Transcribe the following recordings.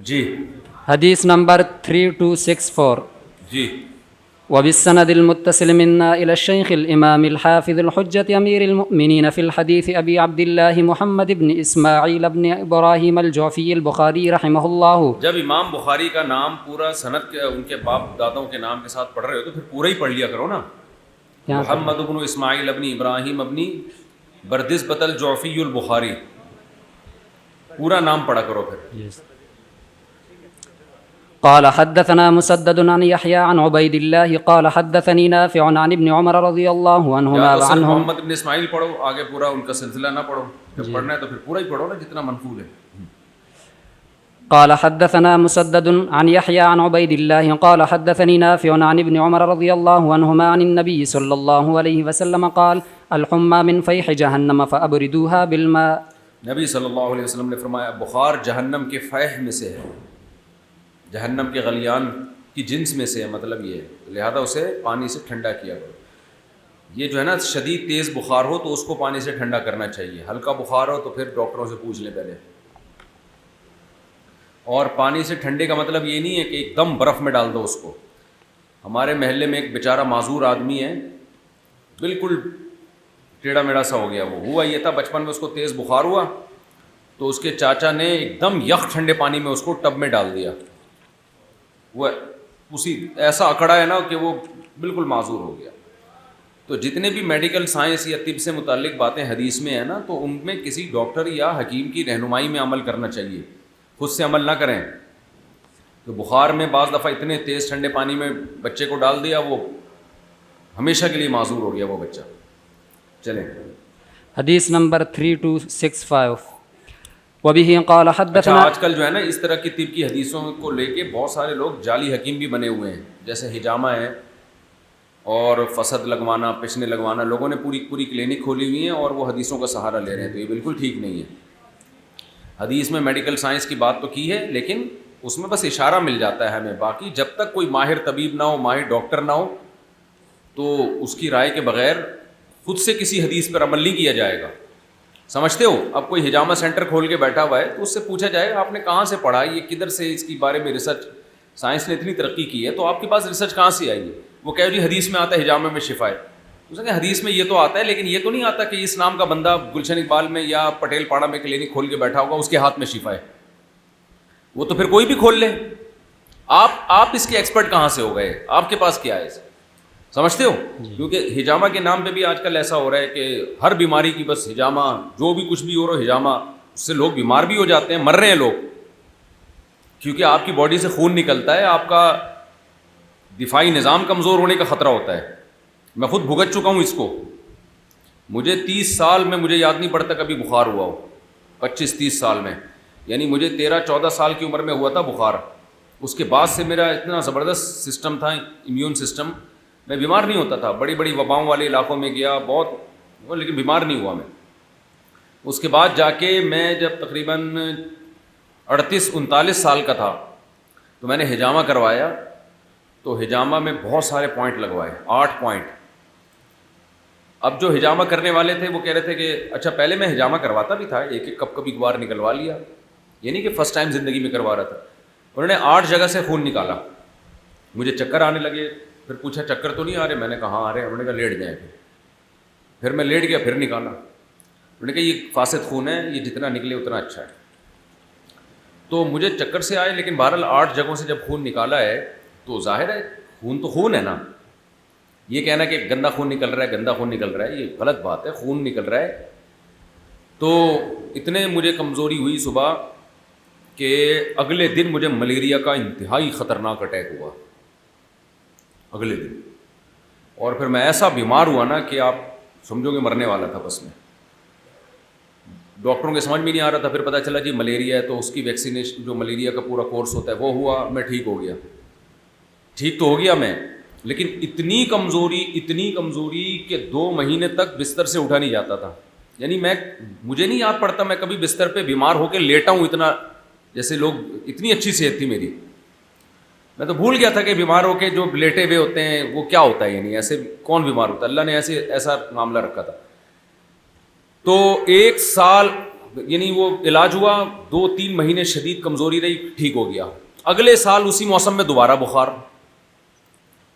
جی حدیث نمبر 3264 جی وبالسند المتصل منا إلى الشيخ الإمام الحافظ الحجة أمير المؤمنين في الحديث أبي عبد الله محمد بن إسماعيل بن إبراهيم الجعفي البخاري رحمه الله. جب امام بخاری کا نام پورا سند کے ان کے باپ دادوں کے نام کے ساتھ پڑھ رہے ہو تو پھر پورا ہی پڑھ لیا کرو نا. محمد بن اسماعیل ابن ابراہیم ابن بردزبۃ الجعفی البخاری پورا نام پڑھا کرو پھر. قال حدثنا مسدد عن يحيى عن عبيد الله قال حدثني نافع عن ابن عمر رضي الله عنهما عنهم. وعنهم. محمد بن اسماعیل پڑھو, آگے پورا ان کا سلسلہ نہ پڑھو. جب پڑھنا ہے تو پھر پورا ہی پڑھو نا جتنا منقول ہے. قال حدثنا مسدد عن يحيى عن عبيد الله قال حدثني نافع عن ابن عمر رضي الله عنهما عن النبي صلى الله عليه وسلم قال الحمى من فيح جهنم فأبردوها بالماء. نبی صلی اللہ علیہ وسلم نے فرمایا بخار جہنم کے فیح میں سے ہے, جہنم کے غلیان کی جنس میں سے ہے, مطلب یہ ہے, لہذا اسے پانی سے ٹھنڈا کیا کرو. یہ جو ہے نا شدید تیز بخار ہو تو اس کو پانی سے ٹھنڈا کرنا چاہیے, ہلکا بخار ہو تو پھر ڈاکٹروں سے پوچھ لیں پہلے. اور پانی سے ٹھنڈے کا مطلب یہ نہیں ہے کہ ایک دم برف میں ڈال دو اس کو. ہمارے محلے میں ایک بیچارہ معذور آدمی ہے, بالکل ٹیڑھا میڑھا سا ہو گیا. وہ ہوا یہ تھا بچپن میں اس کو تیز بخار ہوا تو اس کے چاچا نے ایک دم یخ ٹھنڈے پانی میں اس کو ٹب میں ڈال دیا. وہ اسی ایسا اکڑا ہے نا کہ وہ بالکل معذور ہو گیا. تو جتنے بھی میڈیکل سائنس یا طب سے متعلق باتیں حدیث میں ہیں نا تو ان میں کسی ڈاکٹر یا حکیم کی رہنمائی میں عمل کرنا چاہیے, خود سے عمل نہ کریں. تو بخار میں بعض دفعہ اتنے تیز ٹھنڈے پانی میں بچے کو ڈال دیا, وہ ہمیشہ کے لیے معذور ہو گیا وہ بچہ. چلیں حدیث نمبر 3265 وبه قال حدثنا. آج کل جو ہے نا اس طرح کی طب کی حدیثوں کو لے کے بہت سارے لوگ جعلی حکیم بھی بنے ہوئے ہیں, جیسے حجامہ ہے اور فسد لگوانا, پچنے لگوانا. لوگوں نے پوری کلینک کھولی ہوئی ہیں اور وہ حدیثوں کا سہارا لے رہے ہیں, تو یہ بالکل ٹھیک نہیں ہے. حدیث میں میڈیکل سائنس کی بات تو کی ہے لیکن اس میں بس اشارہ مل جاتا ہے ہمیں. باقی جب تک کوئی ماہر طبیب نہ ہو, ماہر ڈاکٹر نہ ہو, تو اس کی رائے کے بغیر خود سے کسی حدیث پر عمل نہیں کیا جائے گا. سمجھتے ہو, اب کوئی حجامہ سینٹر کھول کے بیٹھا ہوا ہے تو اس سے پوچھا جائے آپ نے کہاں سے پڑھا, یہ کدھر سے اس کے بارے میں ریسرچ, سائنس نے اتنی ترقی کی ہے تو آپ کے پاس ریسرچ کہاں سے آئی ہے. وہ کہہ جی حدیث میں آتا ہے حجامہ میں شفا ہے. اس نے کہا حدیث میں یہ تو آتا ہے لیکن یہ تو نہیں آتا کہ اس نام کا بندہ گلشن اقبال میں یا پٹیل پاڑا میں کلینک کھول کے بیٹھا ہوگا اس کے ہاتھ میں شفا ہے. وہ تو پھر کوئی بھی کھول لے. آپ اس کے ایکسپرٹ کہاں سے ہو گئے, آپ کے پاس کیا ہے, سمجھتے ہو. کیونکہ حجامہ کے نام پہ بھی آج کل ایسا ہو رہا ہے کہ ہر بیماری کی بس حجامہ, جو بھی کچھ بھی ہو رہا ہے حجامہ, اس سے لوگ بیمار بھی ہو جاتے ہیں, مر رہے ہیں لوگ. کیونکہ آپ کی باڈی سے خون نکلتا ہے, آپ کا دفاعی نظام کمزور ہونے کا خطرہ ہوتا ہے. میں خود بھگت چکا ہوں اس کو. مجھے 30 سال میں مجھے یاد نہیں پڑتا کبھی بخار ہوا ہو, 25-30 سال میں, یعنی مجھے 13-14 سال کی عمر میں ہوا تھا بخار. اس کے بعد سے میرا اتنا زبردست سسٹم تھا, امیون سسٹم, میں بیمار نہیں ہوتا تھا. بڑی بڑی وباؤں والے علاقوں میں گیا بہت, لیکن بیمار نہیں ہوا میں. اس کے بعد جا کے میں جب تقریباً 38-39 سال کا تھا تو میں نے حجامہ کروایا. تو حجامہ میں بہت سارے پوائنٹ لگوائے, 8 پوائنٹ. اب جو حجامہ کرنے والے تھے وہ کہہ رہے تھے کہ اچھا پہلے میں حجامہ کرواتا بھی تھا, ایک کپ کبھی کبھار نکلوا لیا, یہ نہیں کہ فرسٹ ٹائم زندگی میں کروا رہا تھا. انہوں نے 8 جگہ سے خون نکالا. مجھے چکر آنے لگے. پھر پوچھا چکر تو نہیں آ رہے, میں نے کہا ہاں آ رہے. انہوں نے کہا لیٹ جائیں. پھر میں لیٹ گیا, پھر نکالا. انہوں نے کہا یہ فاسد خون ہے, یہ جتنا نکلے اتنا اچھا ہے. تو مجھے چکر سے آئے, لیکن بہرحال 8 جگہوں سے جب خون نکالا ہے تو ظاہر ہے خون تو خون ہے نا. یہ کہنا کہ گندا خون نکل رہا ہے, گندا خون نکل رہا ہے, یہ غلط بات ہے. خون نکل رہا ہے. تو اتنے مجھے کمزوری ہوئی صبح کہ اگلے دن مجھے ملیریا کا انتہائی خطرناک اٹیک ہوا اگلے دن. اور پھر میں ایسا بیمار ہوا نا کہ آپ سمجھو گے مرنے والا تھا بس. میں ڈاکٹروں کے سمجھ میں نہیں آ رہا تھا. پھر پتہ چلا جی ملیریا ہے, تو اس کی ویکسینیشن جو ملیریا کا پورا کورس ہوتا ہے وہ ہوا, میں ٹھیک ہو گیا. ٹھیک تو ہو گیا میں, لیکن اتنی کمزوری کہ 2 مہینے تک بستر سے اٹھا نہیں جاتا تھا. یعنی مجھے نہیں یاد پڑتا میں کبھی بستر پہ بیمار ہو کے لیٹا ہوں اتنا, جیسے لوگ, اتنی اچھی صحت تھی میری. میں تو بھول گیا تھا کہ بیمار ہو کے جو لیٹے ہوئے ہوتے ہیں وہ کیا ہوتا ہے, یعنی ایسے کون بیمار ہوتا ہے. اللہ نے ایسا معاملہ رکھا تھا. تو 1 سال یعنی وہ علاج ہوا 2-3 مہینے شدید کمزوری رہی, ٹھیک ہو گیا. اگلے سال اسی موسم میں دوبارہ بخار,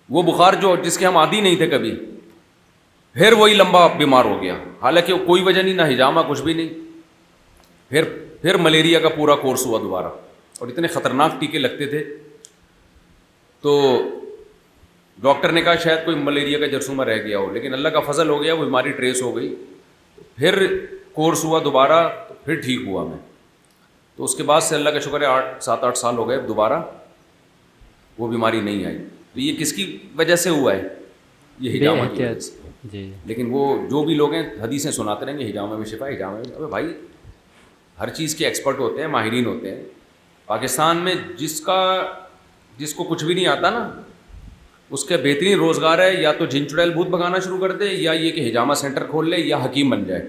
وہ بخار جو جس کے ہم عادی نہیں تھے کبھی, پھر وہی لمبا بیمار ہو گیا, حالانکہ کوئی وجہ نہیں, نہ ہجامہ, کچھ بھی نہیں. پھر ملیریا کا پورا کورس ہوا دوبارہ, اور اتنے خطرناک ٹیکے لگتے تھے. تو ڈاکٹر نے کہا شاید کوئی ملیریا کا جرثومہ رہ گیا ہو, لیکن اللہ کا فضل ہو گیا, وہ بیماری ٹریس ہو گئی. پھر کورس ہوا دوبارہ, تو پھر ٹھیک ہوا میں. تو اس کے بعد سے اللہ کا شکر ہے 7-8 سال ہو گئے, دوبارہ وہ بیماری نہیں آئی. تو یہ کس کی وجہ سے ہوا ہے؟ یہ ہجامہ کی وجہ سے. جی. لیکن وہ جو بھی لوگ ہیں حدیثیں سناتے رہیں گے ہجامہ میں شفا, ہجامہ میں. ابے بھائی ہر چیز کے ایکسپرٹ ہوتے ہیں, ماہرین ہوتے ہیں. پاکستان میں جس کو کچھ بھی نہیں آتا نا, اس کا بہترین روزگار ہے یا تو جن چڑیل بھوت بھگانا شروع کر دے, یا یہ کہ ہجامہ سینٹر کھول لے, یا حکیم بن جائے.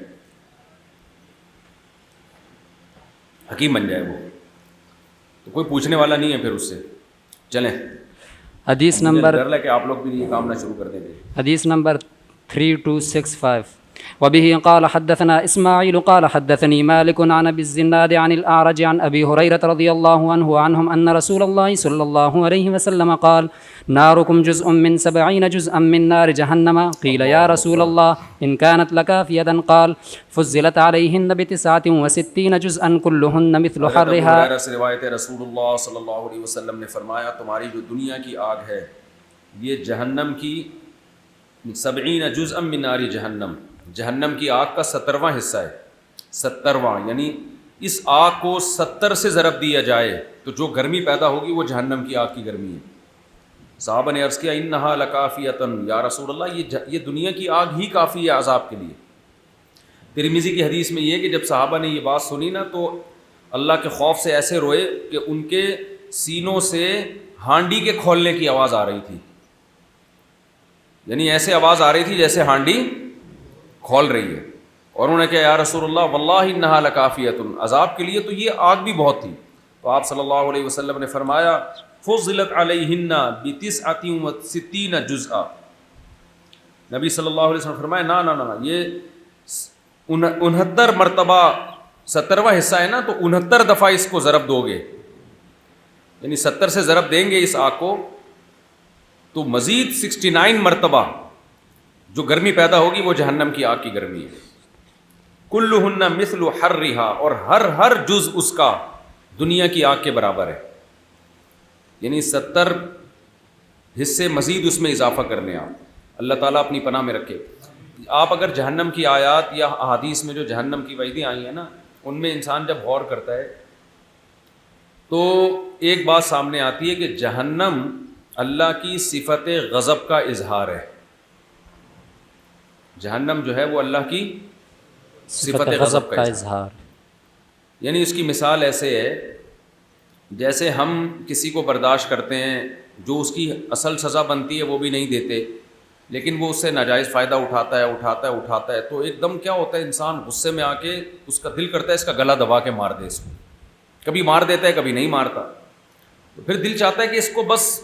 حکیم بن جائے وہ, تو کوئی پوچھنے والا نہیں ہے پھر اس سے. چلیں حدیث نمبر, ڈر ہے کہ آپ لوگ بھی یہ کام نہ شروع کر دیں گے. حدیث نمبر 3265. وبه قال حدثنا إسماعيل قال حدثني مالك عن أبي الزناد عن الأعرج عن أبي هريرة رضي الله عنه عنهم أن رسول الله صلى الله عليه وسلم قال ناركم جزء من 70 جزءا من نار جهنم. قيل يا رسول الله إن كانت لكافية قال فزلت عليهن ب69 جزءا كلهن مثل حرها. حضرت سے روایت ہے, رسول اللہ صلی اللہ علیہ وسلم نے فرمایا تمہاری جو دنیا کی آگ ہے یہ جہنم کی 70 جزءا من نار جہنم, جہنم کی آگ کا 70واں حصہ ہے. 70واں یعنی اس آگ کو 70 سے ضرب دیا جائے تو جو گرمی پیدا ہوگی وہ جہنم کی آگ کی گرمی ہے. صحابہ نے عرض کیا انہا لکافیۃ یا رسول اللہ, یہ دنیا کی آگ ہی کافی ہے عذاب کے لیے. ترمذی کی حدیث میں یہ کہ جب صحابہ نے یہ بات سنی نا تو اللہ کے خوف سے ایسے روئے کہ ان کے سینوں سے ہانڈی کے کھولنے کی آواز آ رہی تھی. یعنی ایسے آواز آ رہی تھی جیسے ہانڈی کھول رہی ہے. اور انہوں نے کہا یا رسول اللہ واللہ انہا لکافیۃ, عذاب کے لیے تو یہ آگ بھی بہت تھی. تو آپ صلی اللہ علیہ وسلم نے فرمایا فضلت علیہن ب69 جزءا. نبی صلی اللہ علیہ وسلم فرمایا نا یہ 69 مرتبہ 70واں حصہ ہے نا, تو 69 دفعہ اس کو ضرب دو گے, یعنی 70 سے ضرب دیں گے اس آگ کو تو مزید 69 مرتبہ جو گرمی پیدا ہوگی وہ جہنم کی آگ کی گرمی ہے. کلہن مثل حرھا, اور ہر جز اس کا دنیا کی آگ کے برابر ہے. یعنی 70 حصے مزید اس میں اضافہ کرنے آپ, اللہ تعالیٰ اپنی پناہ میں رکھے. آپ اگر جہنم کی آیات یا احادیث میں جو جہنم کی وعیدیں آئی ہیں نا, ان میں انسان جب غور کرتا ہے تو ایک بات سامنے آتی ہے کہ جہنم اللہ کی صفت غضب کا اظہار ہے. جہنم جو ہے وہ اللہ کی صفت غضب کا اظہار, یعنی اس کی مثال ایسے ہے جیسے ہم کسی کو برداشت کرتے ہیں, جو اس کی اصل سزا بنتی ہے وہ بھی نہیں دیتے, لیکن وہ اس سے ناجائز فائدہ اٹھاتا ہے. تو ایک دم کیا ہوتا ہے, انسان غصے میں آ کے اس کا دل کرتا ہے اس کا گلا دبا کے مار دے اس کو. کبھی مار دیتا ہے کبھی نہیں مارتا, تو پھر دل چاہتا ہے کہ اس کو بس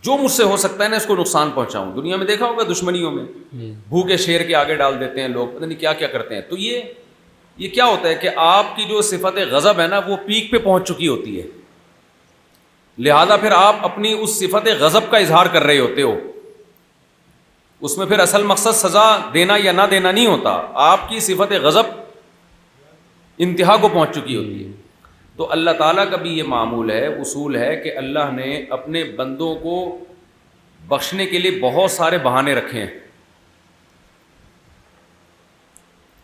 جو مجھ سے ہو سکتا ہے نا اس کو نقصان پہنچاؤں. دنیا میں دیکھا ہوگا دشمنیوں میں بھوکے شیر کے آگے ڈال دیتے ہیں لوگ, پتہ نہیں کیا کیا کرتے ہیں. تو یہ کیا ہوتا ہے کہ آپ کی جو صفت غضب ہے نا وہ پیک پہ پہنچ چکی ہوتی ہے, لہذا پھر آپ اپنی اس صفت غضب کا اظہار کر رہے ہوتے ہو. اس میں پھر اصل مقصد سزا دینا یا نہ دینا نہیں ہوتا, آپ کی صفت غضب انتہا کو پہنچ چکی ہوتی ہے. تو اللہ تعالیٰ کا بھی یہ معمول ہے, اصول ہے کہ اللہ نے اپنے بندوں کو بخشنے کے لیے بہت سارے بہانے رکھے ہیں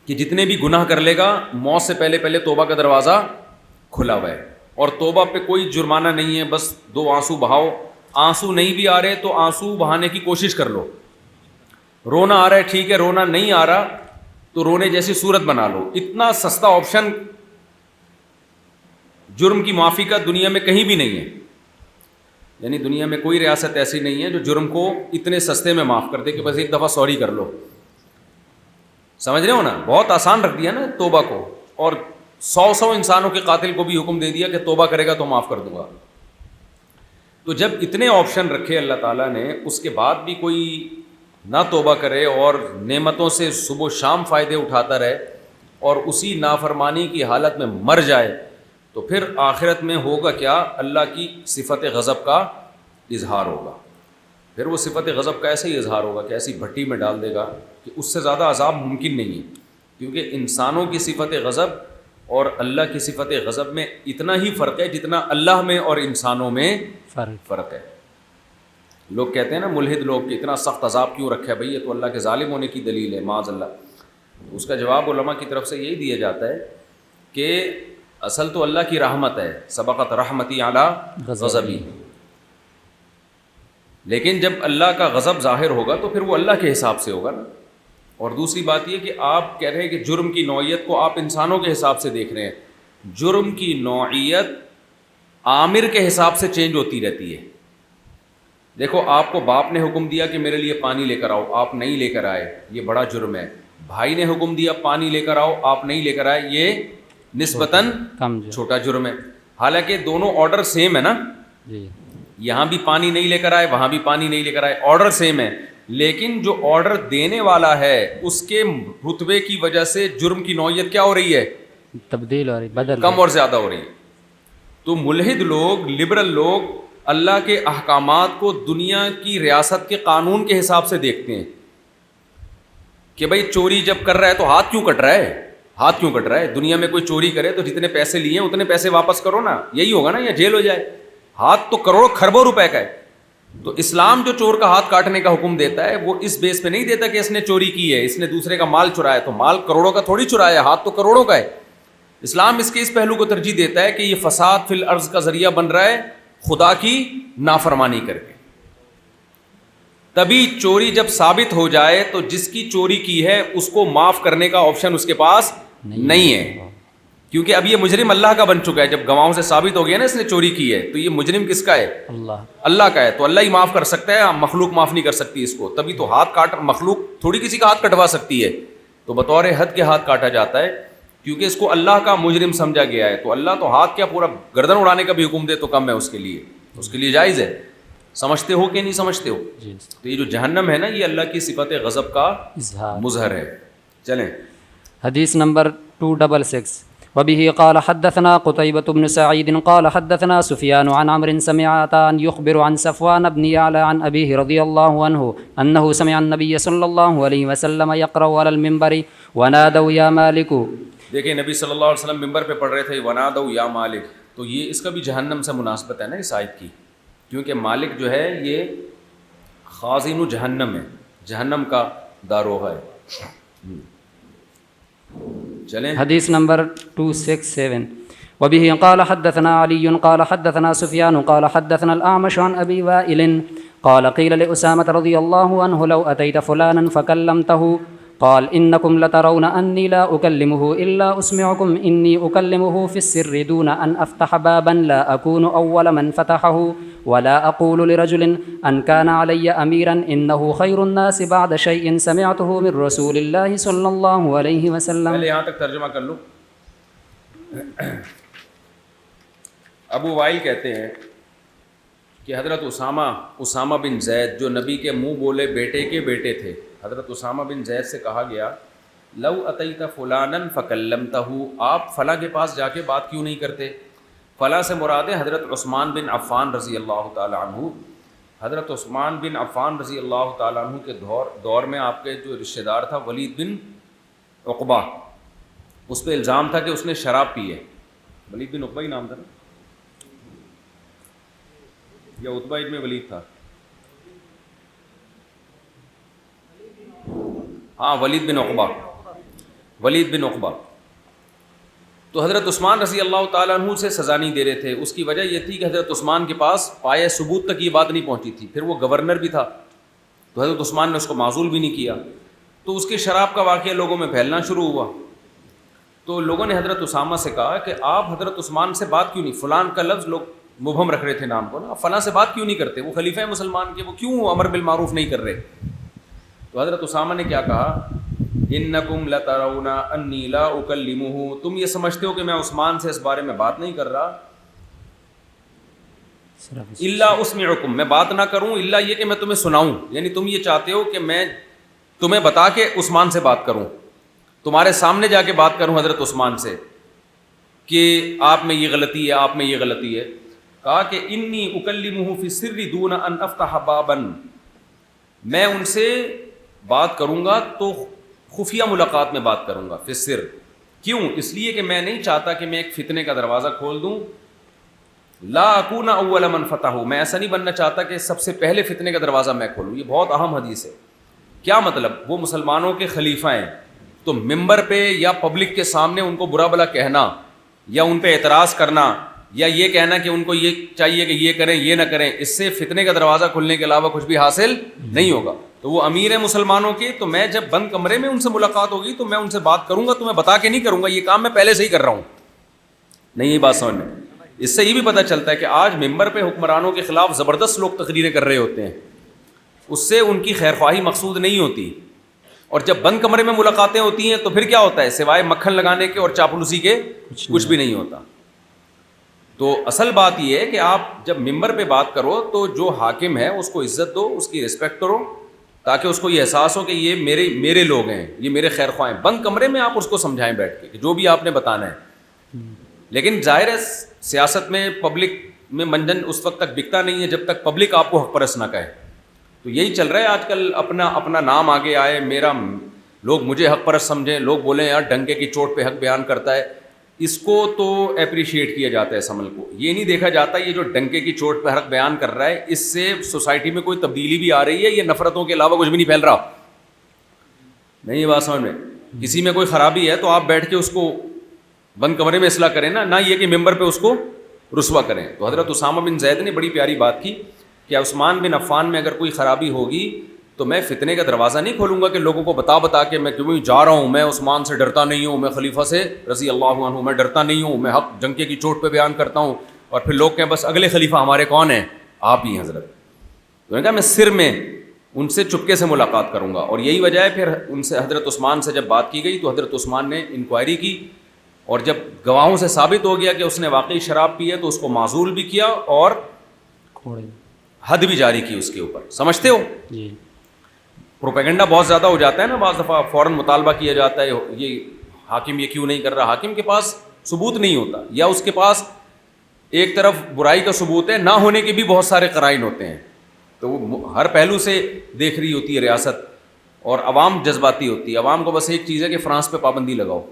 کہ جتنے بھی گناہ کر لے گا موت سے پہلے توبہ کا دروازہ کھلا ہوا ہے, اور توبہ پہ کوئی جرمانہ نہیں ہے. بس 2 آنسو بہاؤ, آنسو نہیں بھی آ رہے تو آنسو بہانے کی کوشش کر لو. رونا آ رہا ہے ٹھیک ہے, رونا نہیں آ رہا تو رونے جیسی صورت بنا لو. اتنا سستا آپشن جرم کی معافی کا دنیا میں کہیں بھی نہیں ہے. یعنی دنیا میں کوئی ریاست ایسی نہیں ہے جو جرم کو اتنے سستے میں معاف کر دے کہ بس ایک دفعہ سوری کر لو. سمجھ رہے ہو نا, بہت آسان رکھ دیا نا توبہ کو, اور 100 انسانوں کے قاتل کو بھی حکم دے دیا کہ توبہ کرے گا تو معاف کر دوں گا. تو جب اتنے آپشن رکھے اللہ تعالیٰ نے, اس کے بعد بھی کوئی نہ توبہ کرے اور نعمتوں سے صبح و شام فائدے اٹھاتا رہے, اور اسی نافرمانی کی حالت میں مر جائے تو پھر آخرت میں ہوگا کیا؟ اللہ کی صفت غضب کا اظہار ہوگا. پھر وہ صفت غضب کا ایسے ہی اظہار ہوگا کہ ایسی بھٹی میں ڈال دے گا کہ اس سے زیادہ عذاب ممکن نہیں ہے. کیونکہ انسانوں کی صفت غضب اور اللہ کی صفت غضب میں اتنا ہی فرق ہے جتنا اللہ میں اور انسانوں میں فرق ہے. لوگ کہتے ہیں نا ملحد لوگ کہ اتنا سخت عذاب کیوں رکھا ہے بھئی، یہ تو اللہ کے ظالم ہونے کی دلیل ہے معاذ اللہ. اس کا جواب علماء کی طرف سے یہی دیا جاتا ہے کہ اصل تو اللہ کی رحمت ہے، سبقت رحمتی علی غضبی، لیکن جب اللہ کا غضب ظاہر ہوگا تو پھر وہ اللہ کے حساب سے ہوگا نا. اور دوسری بات یہ کہ آپ کہہ رہے ہیں کہ جرم کی نوعیت کو آپ انسانوں کے حساب سے دیکھ رہے ہیں. جرم کی نوعیت آمر کے حساب سے چینج ہوتی رہتی ہے. دیکھو آپ کو باپ نے حکم دیا کہ میرے لیے پانی لے کر آؤ، آپ نہیں لے کر آئے، یہ بڑا جرم ہے. بھائی نے حکم دیا پانی لے کر آؤ، آپ نہیں لے کر آئے، یہ نسبتاً چھوٹا جرم ہے. حالانکہ دونوں آرڈر سیم ہے نا، یہاں بھی پانی نہیں لے کر آئے، وہاں بھی پانی نہیں لے کر آئے، آرڈر سیم ہے. لیکن جو آرڈر دینے والا ہے اس کے رتبے کی وجہ سے جرم کی نوعیت کیا ہو رہی ہے؟ تبدیل ہو رہی، بدل، کم اور زیادہ ہو رہی ہے. تو ملحد لوگ، لبرل لوگ اللہ کے احکامات کو دنیا کی ریاست کے قانون کے حساب سے دیکھتے ہیں کہ بھئی چوری جب کر رہا ہے تو ہاتھ کیوں کٹ رہا ہے؟ ہاتھ کیوں کٹ رہا ہے؟ دنیا میں کوئی چوری کرے تو جتنے پیسے لیے ہیں اتنے پیسے واپس کرو نا، یہی ہوگا نا، یا جیل ہو جائے. ہاتھ تو کروڑوں کھربوں روپے کا ہے. تو اسلام جو چور کا ہاتھ کاٹنے کا حکم دیتا ہے وہ اس بیس پہ نہیں دیتا کہ اس نے چوری کی ہے، اس نے دوسرے کا مال چرایا، تو مال کروڑوں کا تھوڑی چرایا، ہاتھ تو کروڑوں کا ہے. اسلام اس کے اس پہلو کو ترجیح دیتا ہے کہ یہ فساد فی الارض کا ذریعہ بن رہا ہے خدا کی نافرمانی کر کے. تبھی چوری جب ثابت ہو جائے تو جس کی چوری کی ہے اس کو معاف کرنے کا آپشن اس کے پاس نہیں ہے، کیونکہ اب یہ مجرم اللہ کا بن چکا ہے. جب گواہوں سے ثابت ہو گیا نا اس نے چوری کی ہے تو یہ مجرم کس کا ہے؟ اللہ کا ہے. تو اللہ ہی معاف کر سکتا ہے، مخلوق معاف نہیں کر سکتی اس کو. تبھی تو ہاتھ کاٹ، مخلوق تھوڑی کسی کا ہاتھ کٹوا سکتی ہے، تو بطور حد کے ہاتھ کاٹا جاتا ہے کیونکہ اس کو اللہ کا مجرم سمجھا گیا ہے. تو اللہ تو ہاتھ کیا پورا گردن اڑانے کا بھی حکم دے تو کم ہے اس کے لیے جائز ہے. سمجھتے ہو کہ نہیں سمجھتے ہو؟ تو یہ جو جہنم ہے نا یہ اللہ کی صفت غضب کا مظہر ہے. چلیں حدیث نمبر 266. وبه قال حدثنا قتيبة بن سعيد قال حدثنا سفيان عن عمرو سمع عطاء يخبر عن صفوان بن يعلى عن أبيه رضي الله عنه أنه سمع النبي صلى الله عليه وسلم يقرأ على المنبر ونادوا يا مالك. دیکھیں نبی صلی اللہ علیہ وسلم ممبر پہ پڑھ رہے تھے ونادوا یا مالک. تو یہ اس کا بھی جہنم سے مناسبت ہے نا اس آیت کی، کیونکہ مالک جو ہے یہ خازن جہنم ہے، جہنم کا داروغہ ہے. چلیں حدیث نمبر 267. وبه قال حدثنا علي قال حدثنا سفيان قال حدثنا الأعمش عن أبي وائل قال قيل لأسامة رضي الله عنه لو أتيت فلانا فكلمته قال إنكم لترون أني لا أكلمه إلا أسمعكم إني أكلمه في السر دون أن أفتح بابا لا أكون أول من فتحه ولا أقول لرجل أن كان علي أميرا إنه خير الناس بعد شيء سمعته من رسول الله صلى الله عليه وسلم. پہلے یہاں تک ترجمہ کر لو. ابو وائل کہتے ہیں کہ حضرت اسامہ بن زید جو نبی کے منہ بولے بیٹے کے بیٹے تھے، حضرت اسامہ بن زید سے کہا گیا لو اتیت فلانا فکلمتہ، آپ فلاں کے پاس جا کے بات کیوں نہیں کرتے؟ فلاں سے مراد ہے حضرت عثمان بن عفان رضی اللہ تعالی عنہ. حضرت عثمان بن عفان رضی اللہ تعالیٰ عنہ کے دور میں آپ کے جو رشتہ دار تھا ولید بن عقبہ، اس پہ الزام تھا کہ اس نے شراب پی ہے. ولید بن عقبہ ہی نام تھا نا، یا عتبہ ابن ولید تھا؟ ہاں ولید بن عقبہ. تو حضرت عثمان رضی اللہ تعالیٰ عنہ سے سزا نہیں دے رہے تھے. اس کی وجہ یہ تھی کہ حضرت عثمان کے پاس پائے ثبوت تک یہ بات نہیں پہنچی تھی. پھر وہ گورنر بھی تھا تو حضرت عثمان نے اس کو معزول بھی نہیں کیا. تو اس کی شراب کا واقعہ لوگوں میں پھیلنا شروع ہوا. تو لوگوں نے حضرت اسامہ سے کہا کہ آپ حضرت عثمان سے بات کیوں نہیں، فلان کا لفظ لوگ مبہم رکھ رہے تھے نام کو نا، فلاں سے بات کیوں نہیں کرتے؟ وہ خلیفہ مسلمان کے، وہ کیوں امر بالمعروف نہیں کر رہے؟ تو حضرت اسامہ نے کیا کہا، انکم لترون انی لا اکلمہ، تم یہ سمجھتے ہو کہ میں عثمان سے اس بارے میں بات نہیں کر رہا، الا اسمعکم، میں بات نہ کروں الا یہ کہ میں تمہیں سناؤں. یعنی تم یہ چاہتے ہو کہ میں تمہیں بتا کے عثمان سے بات کروں. تمہارے سامنے جا کے بات کروں حضرت عثمان سے کہ آپ میں یہ غلطی ہے، آپ میں یہ غلطی ہے، کہا کہ انی اکلمہ فی السر دون ان افتح بابا، میں ان سے بات کروں گا تو خفیہ ملاقات میں بات کروں گا، فی السر، کیوں؟ اس لیے کہ میں نہیں چاہتا کہ میں ایک فتنے کا دروازہ کھول دوں، لا اکون اول من فتح، میں ایسا نہیں بننا چاہتا کہ سب سے پہلے فتنے کا دروازہ میں کھولوں. یہ بہت اہم حدیث ہے. کیا مطلب؟ وہ مسلمانوں کے خلیفہ ہیں، تو ممبر پہ یا پبلک کے سامنے ان کو برا بھلا کہنا یا ان پہ اعتراض کرنا یا یہ کہنا کہ ان کو یہ چاہیے کہ یہ کریں یہ نہ کریں، اس سے فتنے کا دروازہ کھلنے کے علاوہ کچھ بھی حاصل نہیں ہوگا. تو وہ امیر ہیں مسلمانوں کے، تو میں جب بند کمرے میں ان سے ملاقات ہوگی تو میں ان سے بات کروں گا، تو میں بتا کے نہیں کروں گا، یہ کام میں پہلے سے ہی کر رہا ہوں. نہیں، یہ بات سمجھ میں. اس سے یہ بھی پتہ چلتا ہے کہ آج ممبر پہ حکمرانوں کے خلاف زبردست لوگ تقریریں کر رہے ہوتے ہیں، اس سے ان کی خیر خواہی مقصود نہیں ہوتی، اور جب بند کمرے میں ملاقاتیں ہوتی ہیں تو پھر کیا ہوتا ہے؟ سوائے مکھن لگانے کے اور چاپلوسی کے کچھ بھی نہیں ہوتا. تو اصل بات یہ ہے کہ آپ جب ممبر پہ بات کرو تو جو حاکم ہے اس کو عزت دو، اس کی رسپیکٹ کرو، تاکہ اس کو یہ احساس ہو کہ یہ میرے لوگ ہیں، یہ میرے خیر خواہ ہیں. بند کمرے میں آپ اس کو سمجھائیں بیٹھ کے کہ جو بھی آپ نے بتانا ہے. لیکن ظاہر ہے سیاست میں پبلک میں منجن اس وقت تک بکتا نہیں ہے جب تک پبلک آپ کو حق پرست نہ کہے. تو یہی چل رہا ہے آج کل، اپنا نام آگے آئے، لوگ مجھے حق پرست سمجھیں، لوگ بولیں یار ڈنکے کی چوٹ پہ حق بیان کرتا ہے. اس کو تو اپریشیٹ کیا جاتا ہے اس عمل کو. یہ نہیں دیکھا جاتا یہ جو ڈنکے کی چوٹ پہ حق بیان کر رہا ہے اس سے سوسائٹی میں کوئی تبدیلی بھی آ رہی ہے، یہ نفرتوں کے علاوہ کچھ بھی نہیں پھیل رہا. نہیں، یہ بات سمجھ میں. کسی میں کوئی خرابی ہے تو آپ بیٹھ کے اس کو بند کمرے میں اصلاح کریں نا یہ کہ ممبر پہ اس کو رسوا کریں. تو حضرت اسامہ بن زید نے بڑی پیاری بات کی کہ عثمان بن عفان میں اگر کوئی خرابی ہوگی تو میں فتنے کا دروازہ نہیں کھولوں گا کہ لوگوں کو بتا کے میں کیوں جا رہا ہوں، میں عثمان سے ڈرتا نہیں ہوں، میں خلیفہ سے رضی اللہ عنہ میں ڈرتا نہیں ہوں، میں حق ڈنکے کی چوٹ پہ بیان کرتا ہوں، اور پھر لوگ کہیں بس اگلے خلیفہ ہمارے کون ہیں؟ آپ ہی حضرت. تو نے کہا میں سر میں ان سے چپکے سے ملاقات کروں گا. اور یہی وجہ ہے پھر ان سے حضرت عثمان سے جب بات کی گئی تو حضرت عثمان نے انکوائری کی، اور جب گواہوں سے ثابت ہو گیا کہ اس نے واقعی شراب پی ہے تو اس کو معزول بھی کیا اور حد بھی جاری کی اس کے اوپر. سمجھتے ہو؟ جی. پروپیگنڈا بہت زیادہ ہو جاتا ہے نا، بعض دفعہ فوراً مطالبہ کیا جاتا ہے یہ حاکم یہ کیوں نہیں کر رہا. حاکم کے پاس ثبوت نہیں ہوتا، یا اس کے پاس ایک طرف برائی کا ثبوت ہے، نہ ہونے کے بھی بہت سارے قرائن ہوتے ہیں. تو وہ ہر پہلو سے دیکھ رہی ہوتی ہے ریاست، اور عوام جذباتی ہوتی ہے. عوام کو بس ایک چیز ہے کہ فرانس پہ پابندی لگاؤ.